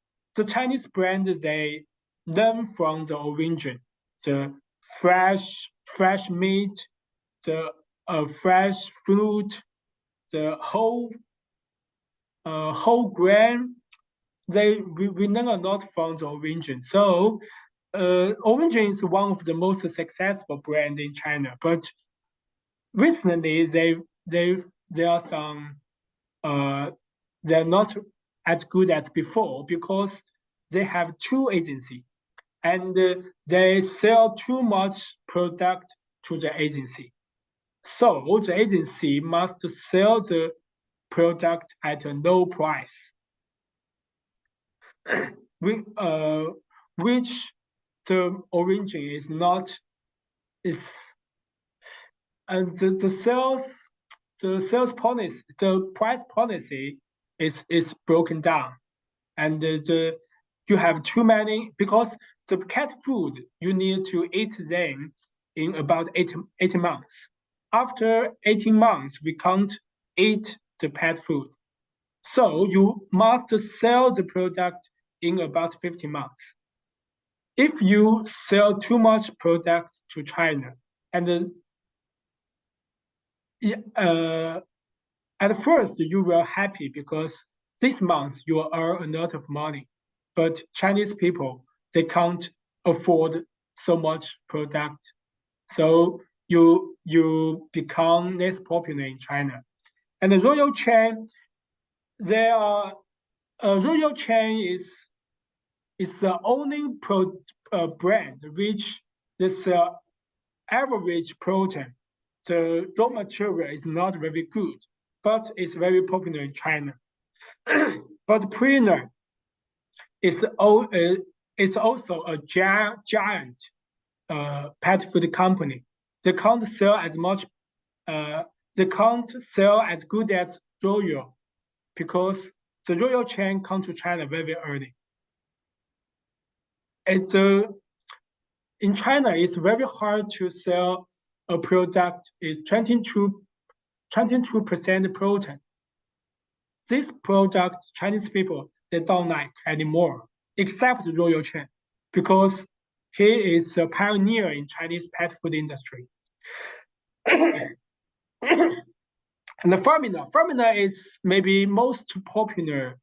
[SPEAKER 2] brand, they learn from the origin, the fresh meat, the fresh fruit, the whole grain. We learn a lot from the origin. So origin is one of the most successful brand in China, but recently there are some they're not as good as before because they have two agencies and they sell too much product to the agency. So the agency must sell the product at a low price, which the origin is not and the sales policy, the price policy is broken down, and you have too many because the cat food you need to eat them in about 18 months. After 18 months, we can't eat the pet food, so you must sell the product in about 15 months. If you sell too much products to China, and at first you will happy because this month you will earn a lot of money, but Chinese people, they can't afford so much product, so you become less popular in China. And the royal chain, royal chain is the only brand which this average protein, the raw material is not very good, but it's very popular in China. But Purina is also a giant pet food company. They can't sell as much. They can't sell as good as Royal because the Royal chain come to China very early. In China, it's very hard to sell a product is 22% protein. This product, Chinese people, they don't like anymore, except Royal Chain, because he is a pioneer in Chinese pet food industry. And the Farmina is maybe most popular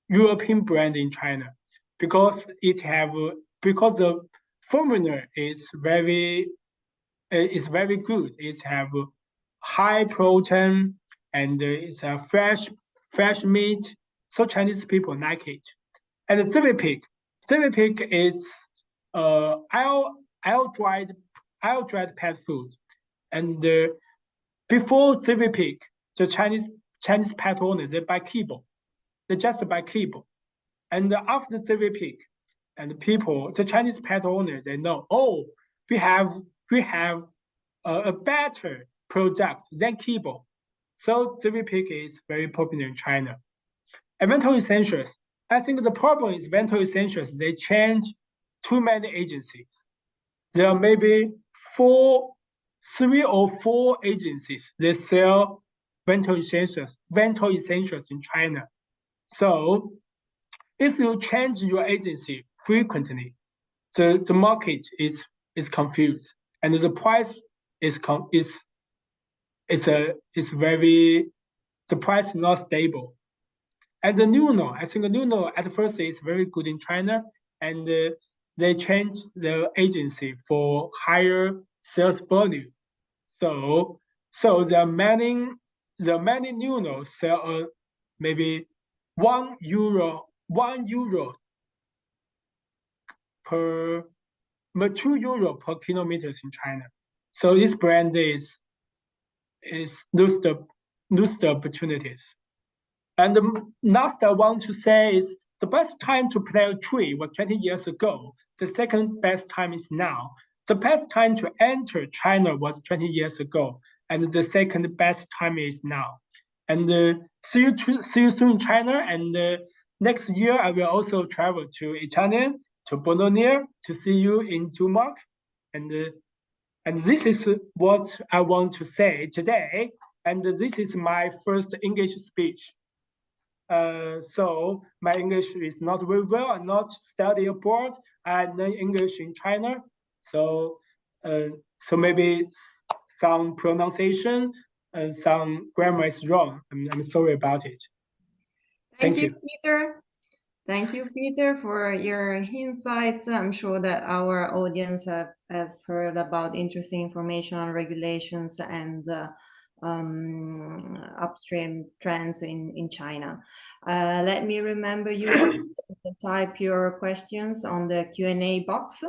[SPEAKER 2] European brand in China because the formula is very good. It have high protein and it's a fresh meat. So Chinese people like it. And the Zoomark is air dried pet food. And before Zoomark, the Chinese pet owners, they buy kibble. They just buy kibble. And after Zoomark, and the Chinese pet owners, they know, oh, we have a better product than kibble. So Zoomark is very popular in China. And Mental Essentials, I think the problem is Mental Essentials, they change too many agencies. There are maybe 3 or 4 agencies that sell Mental Essentials in China. So if you change your agency frequently, the market is confused, and the price the price is not stable. And the Nuno, I think the Nuno at first is very good in China, and they changed the agency for higher sales volume. So there are many the many noodles sell maybe €1 per €2 per kilometers in China. So this brand is lose the opportunities. And the last I want to say is the best time to plant a tree was 20 years ago. The second best time is now. The best time to enter China was 20 years ago, and the second best time is now. And see you soon in China. And next year I will also travel to Italy, to Bologna, to see you in Zoomark. And this is what I want to say today. And this is my first English speech. So my English is not very well. I'm not study abroad. I learn English in China. So maybe some pronunciation and some grammar is wrong. I'm sorry about it.
[SPEAKER 1] Thank you, Peter. Thank you, Peter, for your insights. I'm sure that our audience has heard about interesting information on regulations and upstream trends in China. Let me remember you to type your questions on the Q&A box.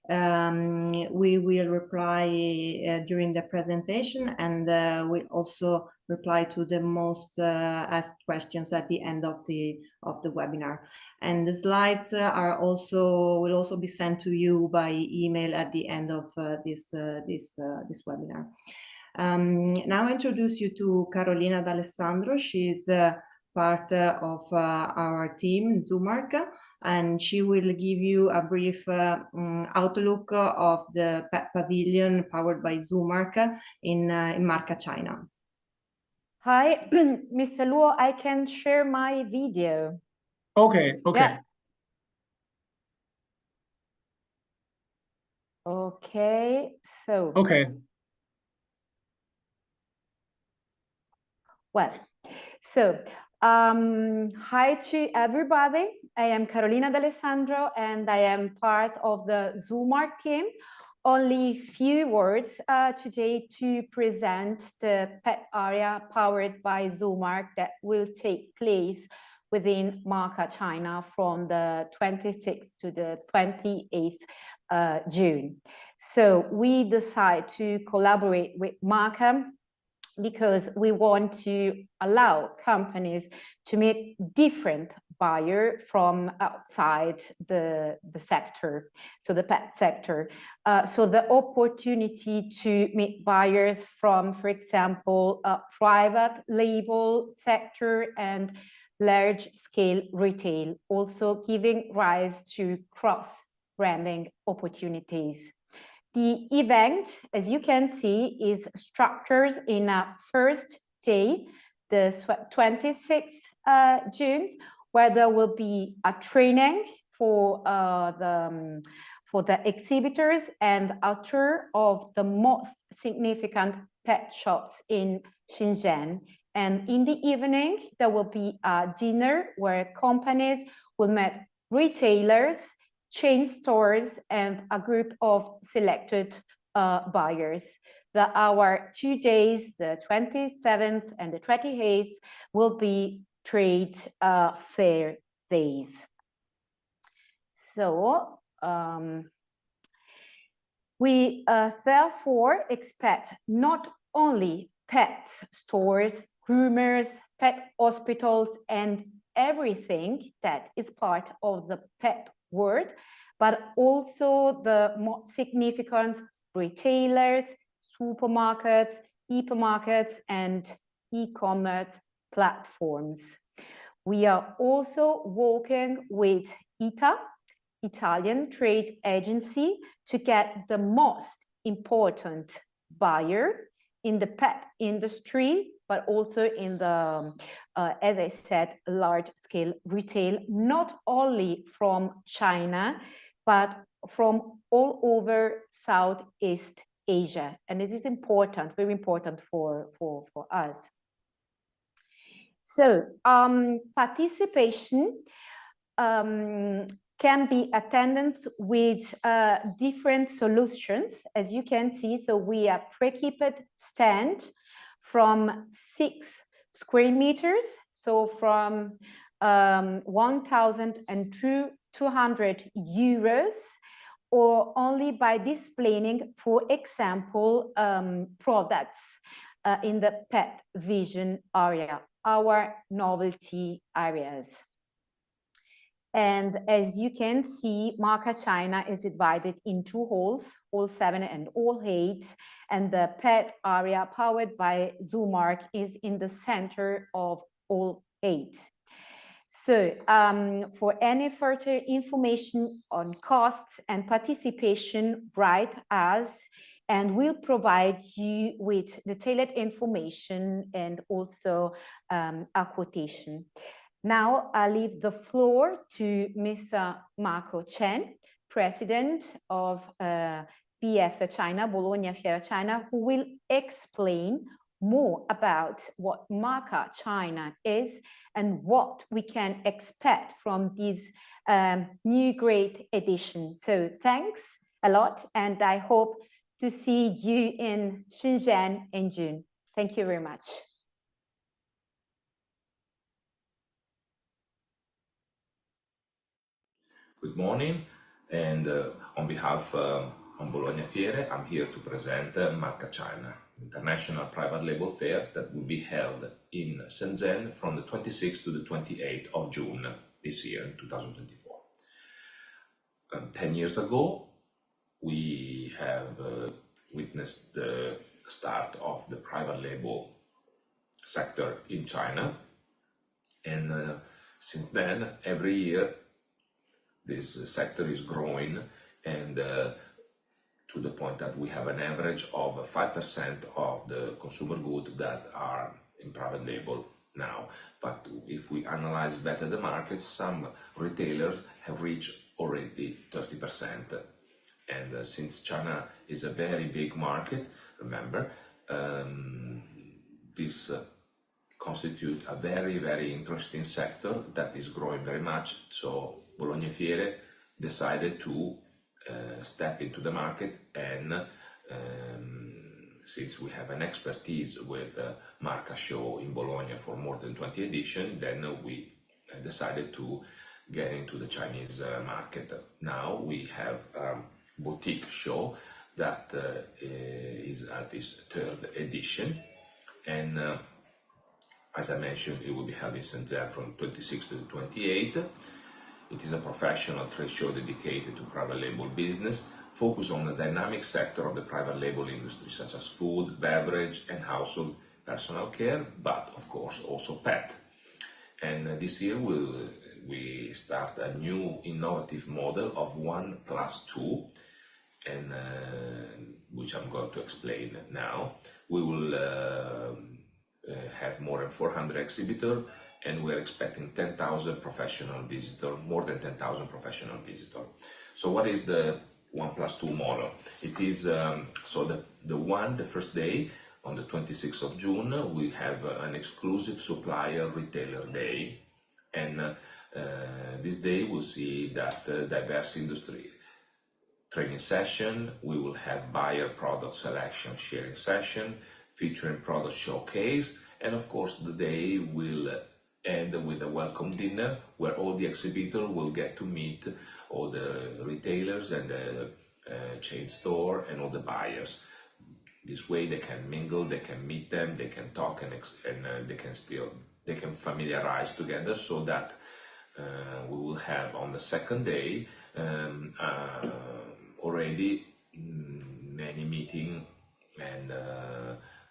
[SPEAKER 1] We will reply during the presentation, and we also reply to the most asked questions at the end of the webinar. And the slides will also be sent to you by email at the end of this webinar. Now I introduce you to Carolina D'Alessandro. She's part of our team, Zoomark, and she will give you a brief outlook of the pet pavilion powered by Zoomark in Marca, China.
[SPEAKER 3] Hi, Mr. Luo, I can share my video.
[SPEAKER 2] Okay.
[SPEAKER 3] Yeah. Okay, so.
[SPEAKER 2] Okay.
[SPEAKER 3] Well, so hi to everybody. I am Carolina D'Alessandro and I am part of the Zoomark team. Only few words today to present the pet area powered by Zoomark that will take place within Marca, China from the 26th to the 28th June. So we decide to collaborate with Marca because we want to allow companies to meet different buyers from outside the sector, so the pet sector. So the opportunity to meet buyers from, for example, a private label sector and large-scale retail, also giving rise to cross-branding opportunities. The event, as you can see, is structured in a first day, the 26th June, where there will be a training for the exhibitors and a tour of the most significant pet shops in Shenzhen. And in the evening, there will be a dinner where companies will meet retailers, chain stores, and a group of selected buyers. Our 2 days, the 27th and the 28th, will be trade fair days. So we therefore expect not only pet stores, groomers, pet hospitals, and everything that is part of the pet world, but also the more significant retailers, supermarkets, hypermarkets, and e-commerce platforms. We are also working with ITA, Italian trade agency, to get the most important buyer in the pet industry, but also in the, as I said, large-scale retail, not only from China, but from all over Southeast Asia. And this is important, very important for us. So participation can be attendance with different solutions, as you can see. So we are pre-equipped stand from 6 square meters, so from 1,200 euros, or only by displaying, for example, products in the pet vision area, our novelty areas. And as you can see, Marca China is divided in 2 halls, Hall 7 and Hall 8, and the pet area powered by Zoomark is in the center of Hall 8. So for any further information on costs and participation, write us, and we'll provide you with detailed information and also a quotation. Now I leave the floor to Mr. Marco Chen, President of BF China, Bologna Fiera China, who will explain more about what Marca China is and what we can expect from this new great edition. So thanks a lot, and I hope to see you in Shenzhen in June. Thank you very much.
[SPEAKER 4] Good morning, and on behalf of Bologna Fiere, I'm here to present Marca China, international private label fair that will be held in Shenzhen from the 26th to the 28th of June this year, in 2024. 10 years ago, we have witnessed the start of the private label sector in China, and since then, every year, this sector is growing, and to the point that we have an average of 5% of the consumer goods that are in private label now. But if we analyze better the market, some retailers have reached already 30%. And since China is a very big market, remember, this constitutes a very, very interesting sector that is growing very much. So Bologna Fiere decided to step into the market, and since we have an expertise with Marca Show in Bologna for more than 20 editions, then we decided to get into the Chinese market. Now we have a boutique show that is at its 3rd edition, and as I mentioned, it will be held in Shenzhen from 26th to 28th. It is a professional trade show dedicated to private label business, focused on the dynamic sector of the private label industry, such as food, beverage, and household personal care, but of course also pet. And this year we start a new innovative model of 1+2, and which I'm going to explain now. We will have more than 400 exhibitors, and we're expecting 10,000 professional visitors, more than 10,000 professional visitors. So what is the 1+2 model? It is, so the first day, on the 26th of June, we have an exclusive supplier retailer day, and this day we'll see that diverse industry training session. We will have buyer product selection sharing session, featuring product showcase, and of course the day will end with a welcome dinner where all the exhibitors will get to meet all the retailers and the chain store and all the buyers. This way they can mingle, they can meet them, they can talk, and they can familiarize together, so that we will have on the second day already many meetings and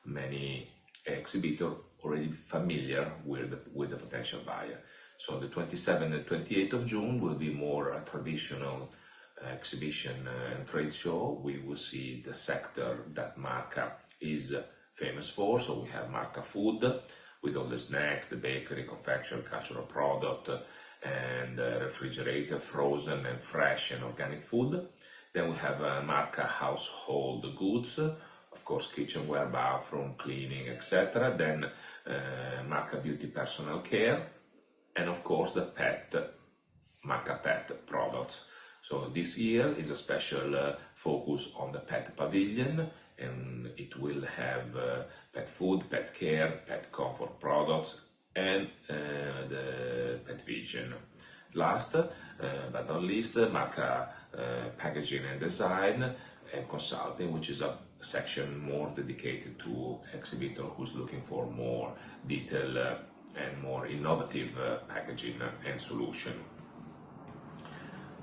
[SPEAKER 4] many exhibitors already familiar with the potential buyer. So the 27th and 28th of June will be more a traditional exhibition and trade show. We will see the sector that Marca is famous for. So we have Marca Food with all the snacks, the bakery, confection, cultural product, and refrigerator, frozen and fresh and organic food. Then we have Marca Household Goods, of course, kitchenware, bathroom, cleaning, etc. Then Marca Beauty Personal Care, and of course the Marca Pet products. So this year is a special focus on the pet pavilion, and it will have pet food, pet care, pet comfort products, and the pet vision. Last but not least, Marca packaging and design and consulting, which is a section more dedicated to exhibitor who's looking for more detailed and more innovative packaging and solution.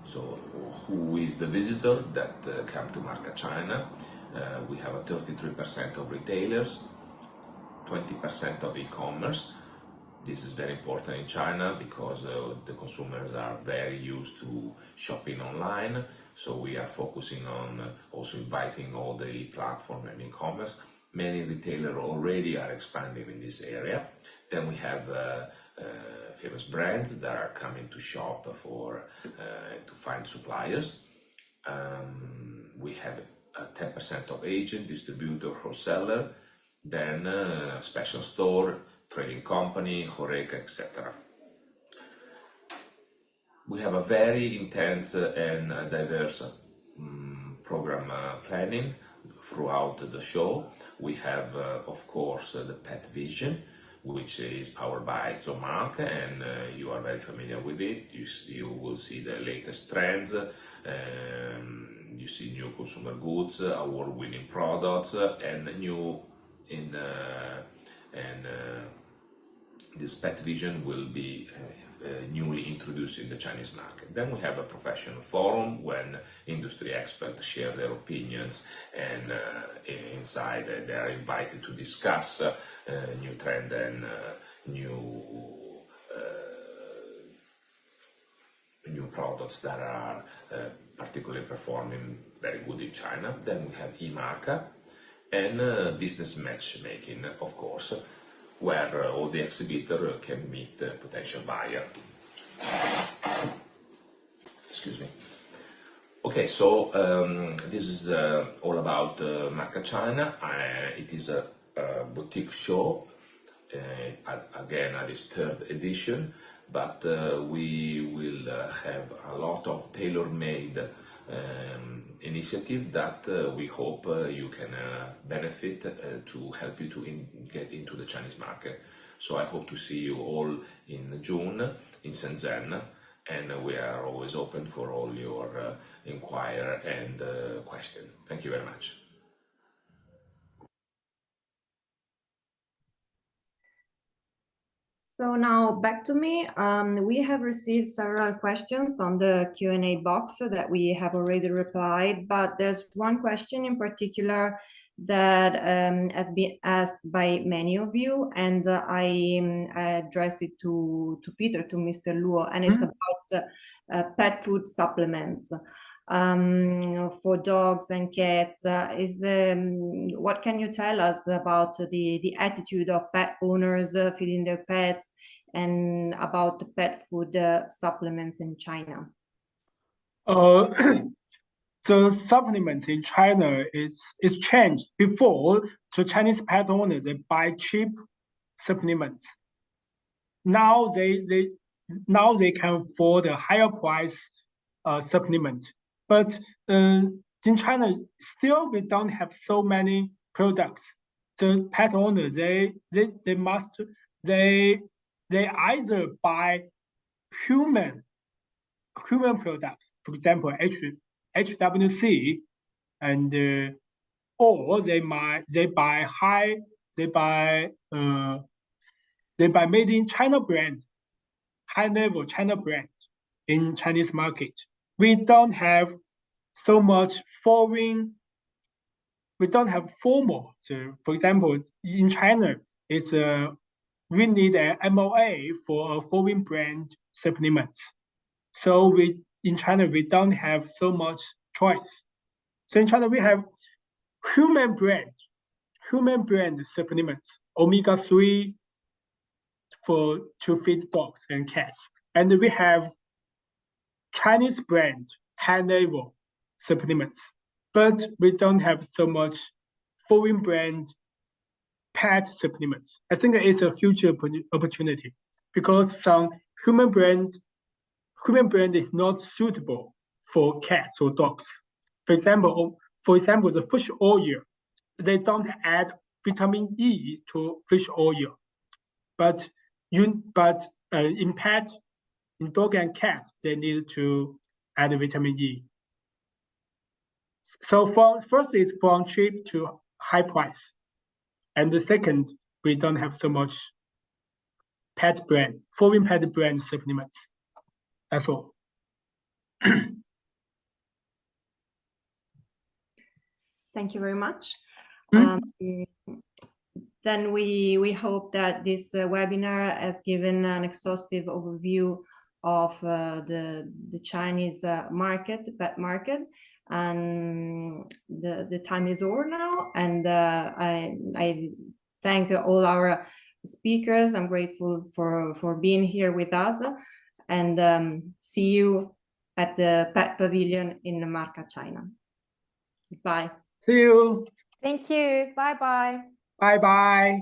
[SPEAKER 4] So who is the visitor that come to Marca China? We have a 33% of retailers, 20% of e-commerce. This is very important in China because the consumers are very used to shopping online. So we are focusing on also inviting all the e-platform and e-commerce. Many retailers already are expanding in this area. Then we have famous brands that are coming to shop for to find suppliers. We have 10% of agent, distributor, wholesaler, then special store, trading company, Horeca, etc. We have a very intense and diverse program planning throughout the show. We have, of course, the Pet Vision, which is powered by Zoomark, and you are very familiar with it. You will see the latest trends, you see new consumer goods, award-winning products, and this Pet Vision will be newly introduced in the Chinese market. Then we have a professional forum when industry experts share their opinions, and inside they are invited to discuss new trend and new products that are particularly performing very good in China. Then we have e-Marca and business matchmaking, of course, where all the exhibitor can meet potential buyer. Excuse me. Okay, so this is all about Marca China. It is a boutique show, again at its third edition, but we will have a lot of tailor-made initiative that we hope you can benefit to help you to get into the Chinese market. So I hope to see you all in June in Shenzhen, and we are always open for all your inquiry and question. Thank you very much.
[SPEAKER 1] So now back to me. We have received several questions on the Q&A box that we have already replied, but there's one question in particular that has been asked by many of you, and I address it to Peter, to Mr. Luo, and it's about pet food supplements. For dogs and cats. What can you tell us about the attitude of pet owners feeding their pets, and about the pet food supplements in China?
[SPEAKER 2] The supplements in China is changed. Before, the Chinese pet owners, they buy cheap supplements. Now they can afford a higher price supplement. But in China, still we don't have so many products. The pet owners, they either buy human products, for example, HWC, and or they buy made in China brand, high level China brand in Chinese market. We don't have so much foreign. We don't have formal. So, for example, in China, we need an MOA for a foreign brand supplements. So in China we don't have so much choice. So in China we have human brand supplements, omega-3 to feed dogs and cats, and we have Chinese brand high level supplements, but we don't have so much foreign brand pet supplements. I think it's a huge opportunity because some human brand is not suitable for cats or dogs. For example, the fish oil they don't add vitamin E to fish oil, but in pets, in dog and cats, they need to add vitamin E. So first is from cheap to high price, and the second, we don't have so much foreign pet brand supplements. That's all.
[SPEAKER 1] Thank you very much.
[SPEAKER 2] Hmm?
[SPEAKER 1] Then we hope that this webinar has given an exhaustive overview of the Chinese pet market, and the time is over now. And I thank all our speakers. I'm grateful for being here with us, and see you at the Pet Pavilion in Mercato, China. Bye.
[SPEAKER 2] See you.
[SPEAKER 3] Thank you. Bye-bye.
[SPEAKER 2] Bye-bye.